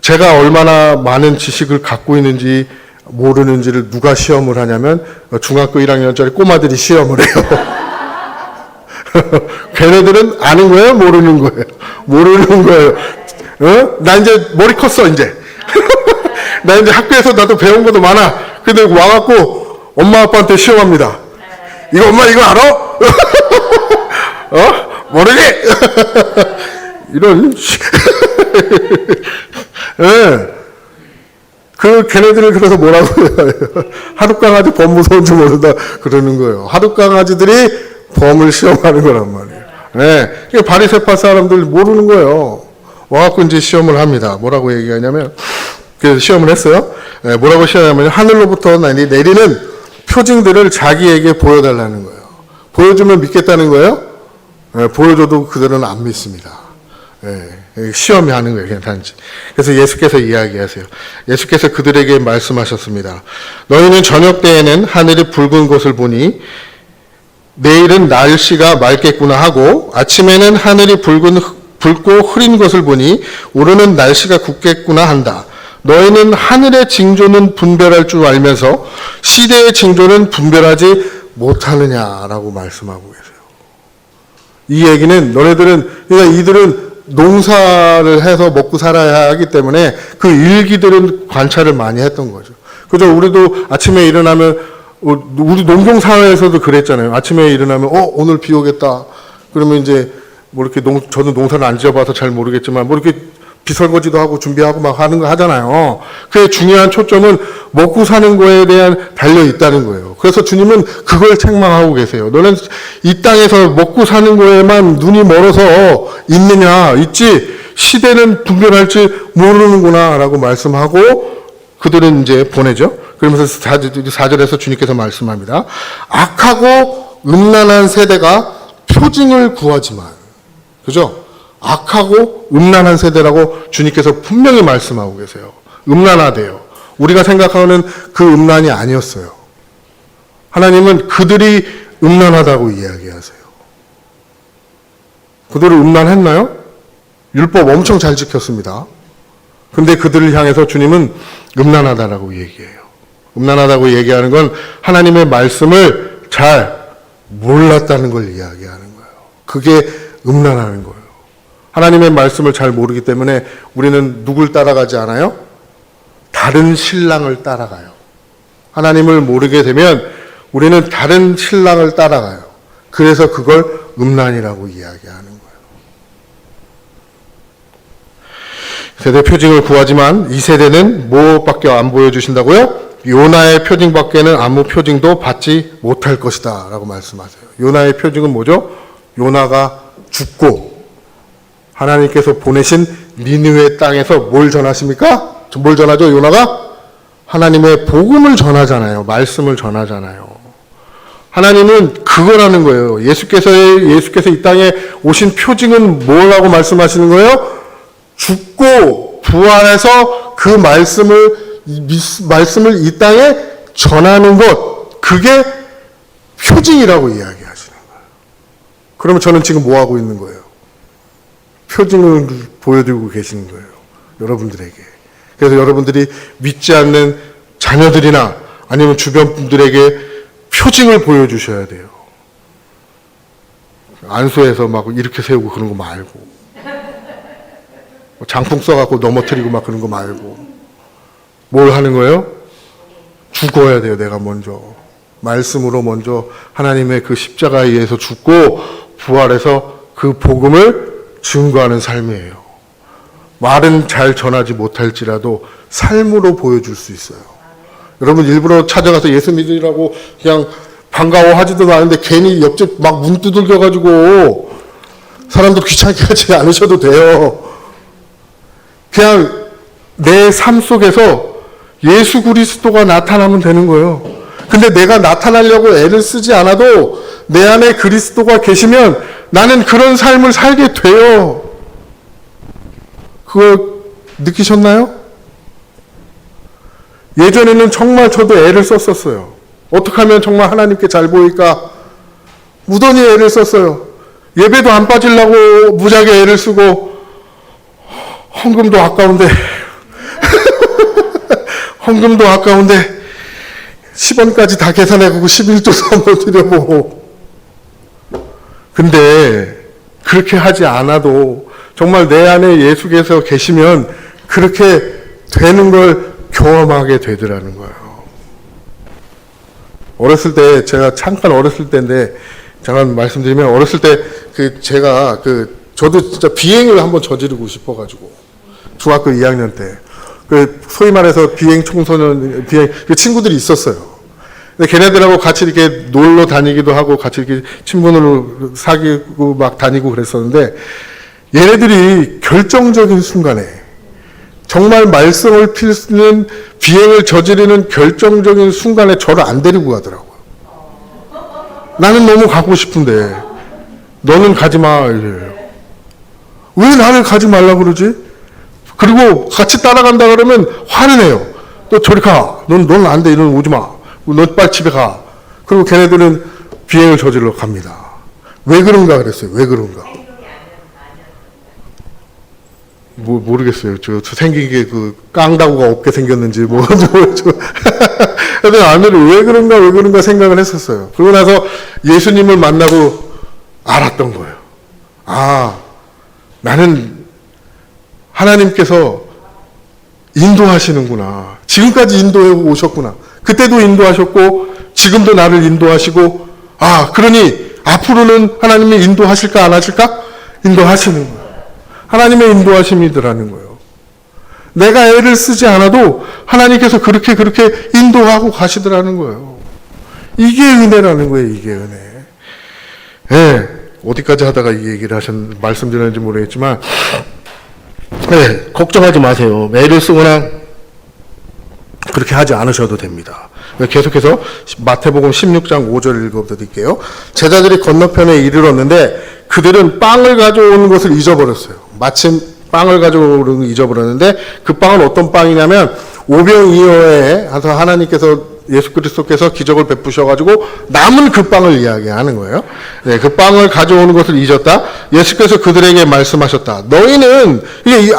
제가 얼마나 많은 지식을 갖고 있는지 모르는지를 누가 시험을 하냐면 중학교 1학년짜리 꼬마들이 시험을 해요. 걔네들은 아는 거예요? 모르는 거예요? 모르는 거예요. 어? 나 이제 머리 컸어, 이제. 나 이제 학교에서 나도 배운 것도 많아. 근데 와갖고 엄마 아빠한테 시험합니다. 이거 엄마 이거 알아? 어? 모르지? 이런. 예. 그 걔네들을 그래서 뭐라고 해요? 하룻강아지 범 무서운 줄 모른다 그러는 거예요. 하룻강아지들이 범을 시험하는 거란 말이에요. 네. 바리새파 사람들 모르는 거예요. 와갖고 이제 시험을 합니다. 뭐라고 얘기하냐면, 그래서 시험을 했어요. 네, 뭐라고 시험하냐면, 하늘로부터 내리는 표징들을 자기에게 보여달라는 거예요. 보여주면 믿겠다는 거예요? 네, 보여줘도 그들은 안 믿습니다. 네, 시험이 하는 거예요, 그냥 단지. 그래서 예수께서 이야기하세요. 예수께서 그들에게 말씀하셨습니다. 너희는 저녁 때에는 하늘이 붉은 것을 보니 내일은 날씨가 맑겠구나 하고 아침에는 하늘이 붉고 흐린 것을 보니 오르는 날씨가 굳겠구나 한다. 너희는 하늘의 징조는 분별할 줄 알면서 시대의 징조는 분별하지 못하느냐라고 말씀하고 계세요. 이 얘기는 그러니까 이들은 농사를 해서 먹고 살아야 하기 때문에 그 일기들은 관찰을 많이 했던 거죠. 그죠? 우리도 아침에 일어나면 우리 농경사회에서도 그랬잖아요. 아침에 일어나면 오늘 비 오겠다. 그러면 이제 뭐 이렇게 저는 농사를 안 지어봐서 잘 모르겠지만 뭐 이렇게 비설거지도 하고 준비하고 막 하는 거 하잖아요. 그의 중요한 초점은 먹고 사는 거에 대한 달려 있다는 거예요. 그래서 주님은 그걸 책망하고 계세요. 너는 이 땅에서 먹고 사는 거에만 눈이 멀어서 있느냐? 있지. 시대는 분별할지 모르는구나라고 말씀하고 그들은 이제 보내죠. 그러면서 4절에서 주님께서 말씀합니다. 악하고 음란한 세대가 표징을 구하지만, 그죠? 악하고 음란한 세대라고 주님께서 분명히 말씀하고 계세요. 음란하대요. 우리가 생각하는 그 음란이 아니었어요. 하나님은 그들이 음란하다고 이야기하세요. 그들을 음란했나요? 율법 엄청 잘 지켰습니다. 근데 그들을 향해서 주님은 음란하다라고 얘기해요. 음란하다고 얘기하는 건 하나님의 말씀을 잘 몰랐다는 걸 이야기하는 거예요. 그게 음란하는 거예요. 하나님의 말씀을 잘 모르기 때문에 우리는 누굴 따라가지 않아요? 다른 신랑을 따라가요. 하나님을 모르게 되면 우리는 다른 신랑을 따라가요. 그래서 그걸 음란이라고 이야기하는 거예요. 세대 표징을 구하지만 이 세대는 뭐밖에 안 보여주신다고요? 요나의 표징밖에는 아무 표징도 받지 못할 것이다 라고 말씀하세요. 요나의 표징은 뭐죠? 요나가 죽고 하나님께서 보내신 니느웨 땅에서 뭘 전하십니까? 뭘 전하죠? 요나가? 하나님의 복음을 전하잖아요. 말씀을 전하잖아요. 하나님은 그거라는 거예요. 예수께서 이 땅에 오신 표징은 뭐라고 말씀하시는 거예요? 죽고 부활해서 그 말씀을 이 땅에 전하는 것, 그게 표징이라고 이야기하시는 거예요. 그러면 저는 지금 뭐 하고 있는 거예요? 표징을 보여드리고 계시는 거예요. 여러분들에게. 그래서 여러분들이 믿지 않는 자녀들이나 아니면 주변 분들에게 표징을 보여주셔야 돼요. 안수해서 막 이렇게 세우고 그런 거 말고. 장풍 써갖고 넘어뜨리고 막 그런 거 말고. 뭘 하는 거예요? 죽어야 돼요, 내가 먼저. 말씀으로 먼저 하나님의 그 십자가에 의해서 죽고 부활해서 그 복음을 증거하는 삶이에요. 말은 잘 전하지 못할지라도 삶으로 보여줄 수 있어요. 여러분 일부러 찾아가서 예수 믿으라고 그냥 반가워하지도 않은데 괜히 옆집 막 문 두들겨가지고 사람들 귀찮게 하지 않으셔도 돼요. 그냥 내 삶 속에서 예수 그리스도가 나타나면 되는 거예요. 근데 내가 나타나려고 애를 쓰지 않아도 내 안에 그리스도가 계시면 나는 그런 삶을 살게 돼요. 그거 느끼셨나요? 예전에는 정말 저도 애를 썼었어요. 어떻게 하면 정말 하나님께 잘 보일까? 무던히 애를 썼어요. 예배도 안 빠지려고 무지하게 애를 쓰고 헌금도 아까운데 헌금도 아까운데 10원까지 다 계산해보고 11조도 한번 드려보고. 근데 그렇게 하지 않아도 정말 내 안에 예수께서 계시면 그렇게 되는 걸 경험하게 되더라는 거예요. 어렸을 때, 제가 잠깐 어렸을 때인데, 잠깐 말씀드리면, 어렸을 때, 저도 진짜 비행을 한번 저지르고 싶어가지고, 중학교 2학년 때, 소위 말해서 비행 청소년, 그 친구들이 있었어요. 근데 걔네들하고 같이 이렇게 놀러 다니기도 하고, 같이 이렇게 친분으로 사귀고 막 다니고 그랬었는데, 얘네들이 결정적인 순간에, 정말 말썽을 피우는 비행을 저지르는 결정적인 순간에 저를 안 데리고 가더라고요. 나는 너무 가고 싶은데 너는 가지 마 이래요. 왜 나를 가지 말라 그러지? 그리고 같이 따라간다 그러면 화를 내요. 너 저리 가. 넌 안 돼. 이런 오지 마. 너 빨리 집에 가. 그리고 걔네들은 비행을 저질러 갑니다. 왜 그런가 그랬어요. 왜 그런가? 모르겠어요. 저 생긴 게 깡다구가 없게 생겼는지 근데 아무래도 왜 그런가 생각을 했었어요. 그러고 나서 예수님을 만나고 알았던 거예요. 아, 나는 하나님께서 인도하시는구나. 지금까지 인도해 오셨구나. 그때도 인도하셨고 지금도 나를 인도하시고, 아, 그러니 앞으로는 하나님이 인도하실까 안 하실까? 인도하시는 거예요. 하나님의 인도하심이더라는 거예요. 내가 애를 쓰지 않아도 하나님께서 그렇게 인도하고 가시더라는 거예요. 이게 은혜라는 거예요. 이게 은혜. 네, 어디까지 하다가 이 얘기를 말씀드렸는지 모르겠지만, 네, 걱정하지 마세요. 애를 쓰거나 그렇게 하지 않으셔도 됩니다. 계속해서 마태복음 16장 5절 읽어드릴게요. 제자들이 건너편에 이르렀는데 그들은 빵을 가져오는 것을 잊어버렸어요. 마침 빵을 가져오는 걸 잊어버렸는데 그 빵은 어떤 빵이냐면 오병이어에 하나님께서 예수 그리스도께서 기적을 베푸셔가지고 남은 그 빵을 이야기하는 거예요. 네, 그 빵을 가져오는 것을 잊었다. 예수께서 그들에게 말씀하셨다. 너희는 이게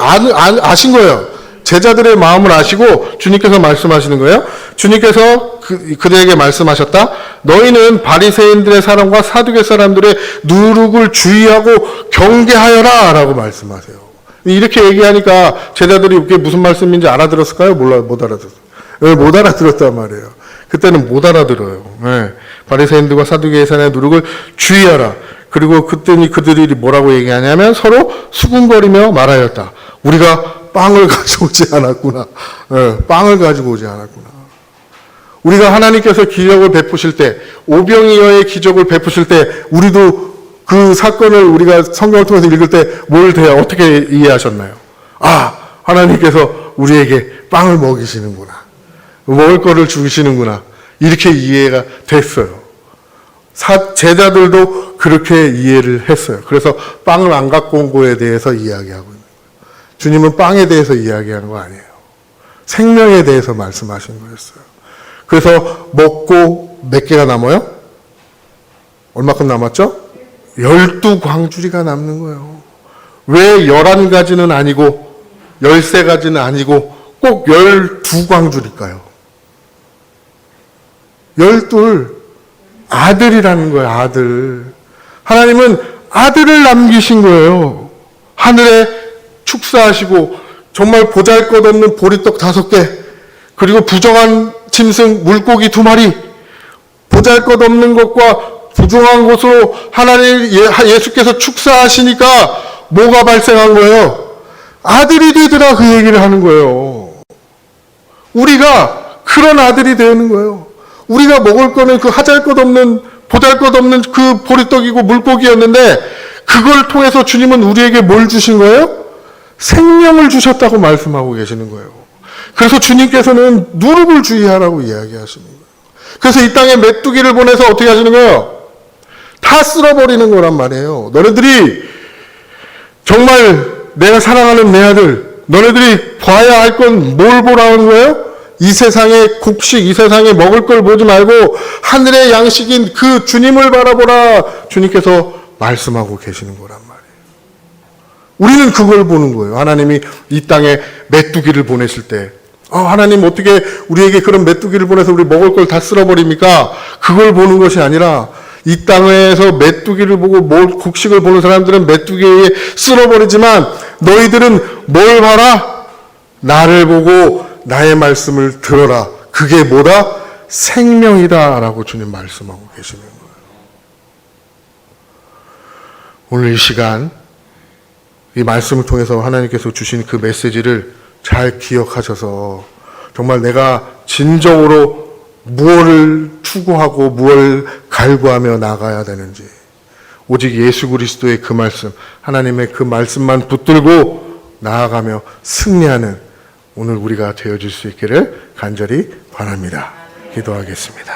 아신 거예요. 제자들의 마음을 아시고 주님께서 말씀하시는 거예요. 주님께서 그들에게 말씀하셨다. 너희는 바리새인들의 사람과 사두개 사람들의 누룩을 주의하고 경계하여라 라고 말씀하세요. 이렇게 얘기하니까 제자들이 이게 무슨 말씀인지 알아들었을까요? 못 알아들었어요. 네, 못 알아들었단 말이에요. 그때는 못 알아들어요. 네. 바리새인들과 사두개의 사람의 누룩을 주의하라. 그리고 그때니 그들이 뭐라고 얘기하냐면 서로 수군거리며 말하였다. 우리가 빵을 가져오지 않았구나. 네, 빵을 가지고 오지 않았구나. 우리가 하나님께서 기적을 베푸실 때, 오병이어의 기적을 베푸실 때, 우리도 그 사건을 우리가 성경을 통해서 읽을 때 뭘 돼야 어떻게 이해하셨나요? 아, 하나님께서 우리에게 빵을 먹이시는구나. 먹을 거를 주시는구나. 이렇게 이해가 됐어요. 제자들도 그렇게 이해를 했어요. 그래서 빵을 안 갖고 온 거에 대해서 이야기하고 있는 거예요. 주님은 빵에 대해서 이야기하는 거 아니에요. 생명에 대해서 말씀하신 거였어요. 그래서 먹고 몇 개가 남아요? 얼마큼 남았죠? 12광주리가 남는 거예요. 왜 11가지는 아니고 13가지는 아니고 꼭 12광주릴까요? 12 아들이라는 거예요. 아들. 하나님은 아들을 남기신 거예요. 하늘에 축사하시고 정말 보잘것없는 보리떡 5개, 그리고 부정한 짐승 물고기 2마리, 보잘것없는 것과 부정한 것으로 하나님 예수께서 축사하시니까 뭐가 발생한 거예요? 아들이 되더라, 그 얘기를 하는 거예요. 우리가 그런 아들이 되는 거예요. 우리가 먹을 거는 그 하잘것없는 보잘것없는 그 보리떡이고 물고기였는데 그걸 통해서 주님은 우리에게 뭘 주신 거예요? 생명을 주셨다고 말씀하고 계시는 거예요. 그래서 주님께서는 누룩을 주의하라고 이야기하시는 거예요. 그래서 이 땅에 메뚜기를 보내서 어떻게 하시는 거예요? 다 쓸어버리는 거란 말이에요. 너네들이 정말 내가 사랑하는 내 아들, 너네들이 봐야 할 건 뭘 보라는 거예요? 이 세상의 곡식, 이 세상에 먹을 걸 보지 말고 하늘의 양식인 그 주님을 바라보라. 주님께서 말씀하고 계시는 거란 말이에요. 우리는 그걸 보는 거예요. 하나님이 이 땅에 메뚜기를 보내실 때 하나님 어떻게 우리에게 그런 메뚜기를 보내서 우리 먹을 걸 다 쓸어버립니까? 그걸 보는 것이 아니라 이 땅에서 메뚜기를 보고 곡식을 보는 사람들은 메뚜기에 쓸어버리지만 너희들은 뭘 봐라? 나를 보고 나의 말씀을 들어라. 그게 뭐다? 생명이다 라고 주님 말씀하고 계시는 거예요. 오늘 이 시간 이 말씀을 통해서 하나님께서 주신 그 메시지를 잘 기억하셔서 정말 내가 진정으로 무엇을 추구하고 무엇을 갈구하며 나가야 되는지 오직 예수 그리스도의 그 말씀, 하나님의 그 말씀만 붙들고 나아가며 승리하는 오늘 우리가 되어줄 수 있기를 간절히 바랍니다. 기도하겠습니다.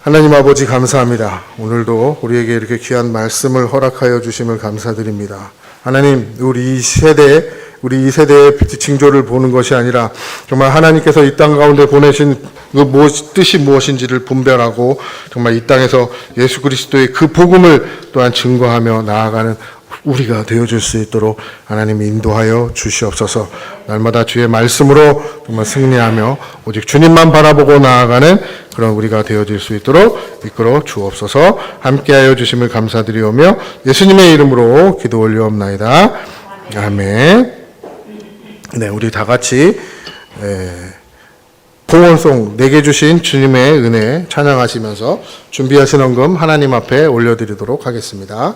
하나님 아버지 감사합니다. 오늘도 우리에게 이렇게 귀한 말씀을 허락하여 주심을 감사드립니다. 하나님, 우리 이 세대의 징조를 보는 것이 아니라 정말 하나님께서 이 땅 가운데 보내신 그 뜻이 무엇인지를 분별하고 정말 이 땅에서 예수 그리스도의 그 복음을 또한 증거하며 나아가는 우리가 되어줄 수 있도록 하나님 인도하여 주시옵소서. 날마다 주의 말씀으로 정말 승리하며 오직 주님만 바라보고 나아가는 그런 우리가 되어질 수 있도록 이끌어 주옵소서. 함께하여 주심을 감사드리오며 예수님의 이름으로 기도 올려옵나이다. 아멘. 네, 우리 다 같이 봉헌송 내게 주신 주님의 은혜 찬양하시면서 준비하신 헌금 하나님 앞에 올려드리도록 하겠습니다.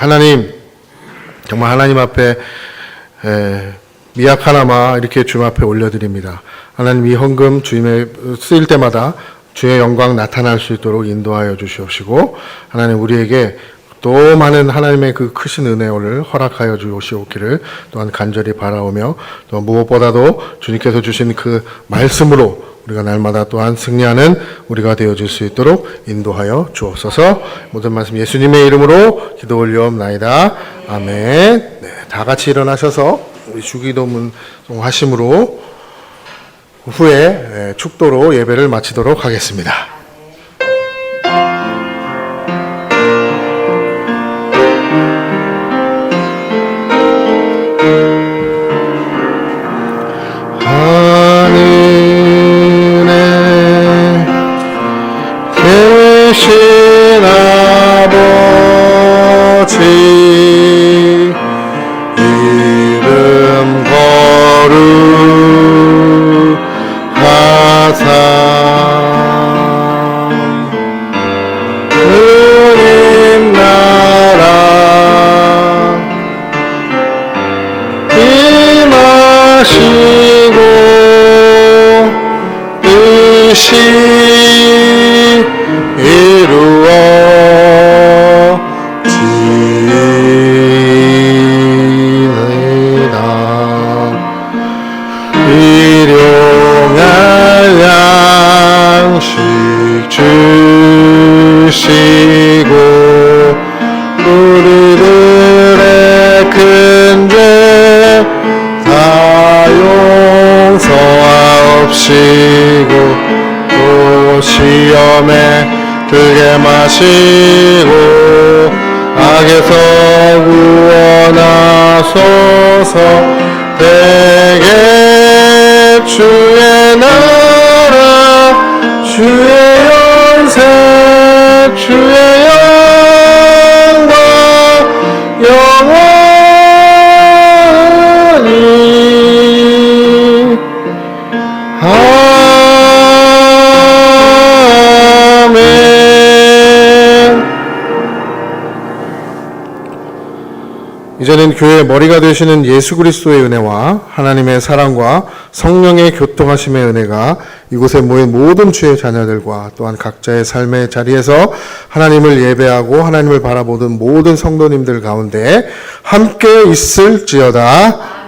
하나님, 정말 하나님 앞에 미약 하나마 이렇게 주님 앞에 올려드립니다. 하나님, 이 헌금 주님의 쓰일 때마다 주의 영광 나타날 수 있도록 인도하여 주시옵시고, 하나님 우리에게 또 많은 하나님의 그 크신 은혜를 허락하여 주시옵기를 또한 간절히 바라오며, 또 무엇보다도 주님께서 주신 그 말씀으로 우리가 날마다 또한 승리하는 우리가 되어질 수 있도록 인도하여 주옵소서. 모든 말씀 예수님의 이름으로 기도 올려옵나이다. 아멘. 네, 다 같이 일어나셔서 우리 주기도문 하심으로 후에 축도로 예배를 마치도록 하겠습니다. 계신 아버지 이름 거룩하사 주님 나라 임하시고 뜻이 주시고 또 마시고 또 시험에 들게 마시고 악에서 구원하소서. 대개 주의 나라 주의 연세 주의 영광 영원히 아멘. 이제는 교회의 머리가 되시는 예수 그리스도의 은혜와 하나님의 사랑과 성령의 교통하심의 은혜가 이곳에 모인 모든 주의 자녀들과 또한 각자의 삶의 자리에서 하나님을 예배하고 하나님을 바라보는 모든 성도님들 가운데 함께 있을지어다.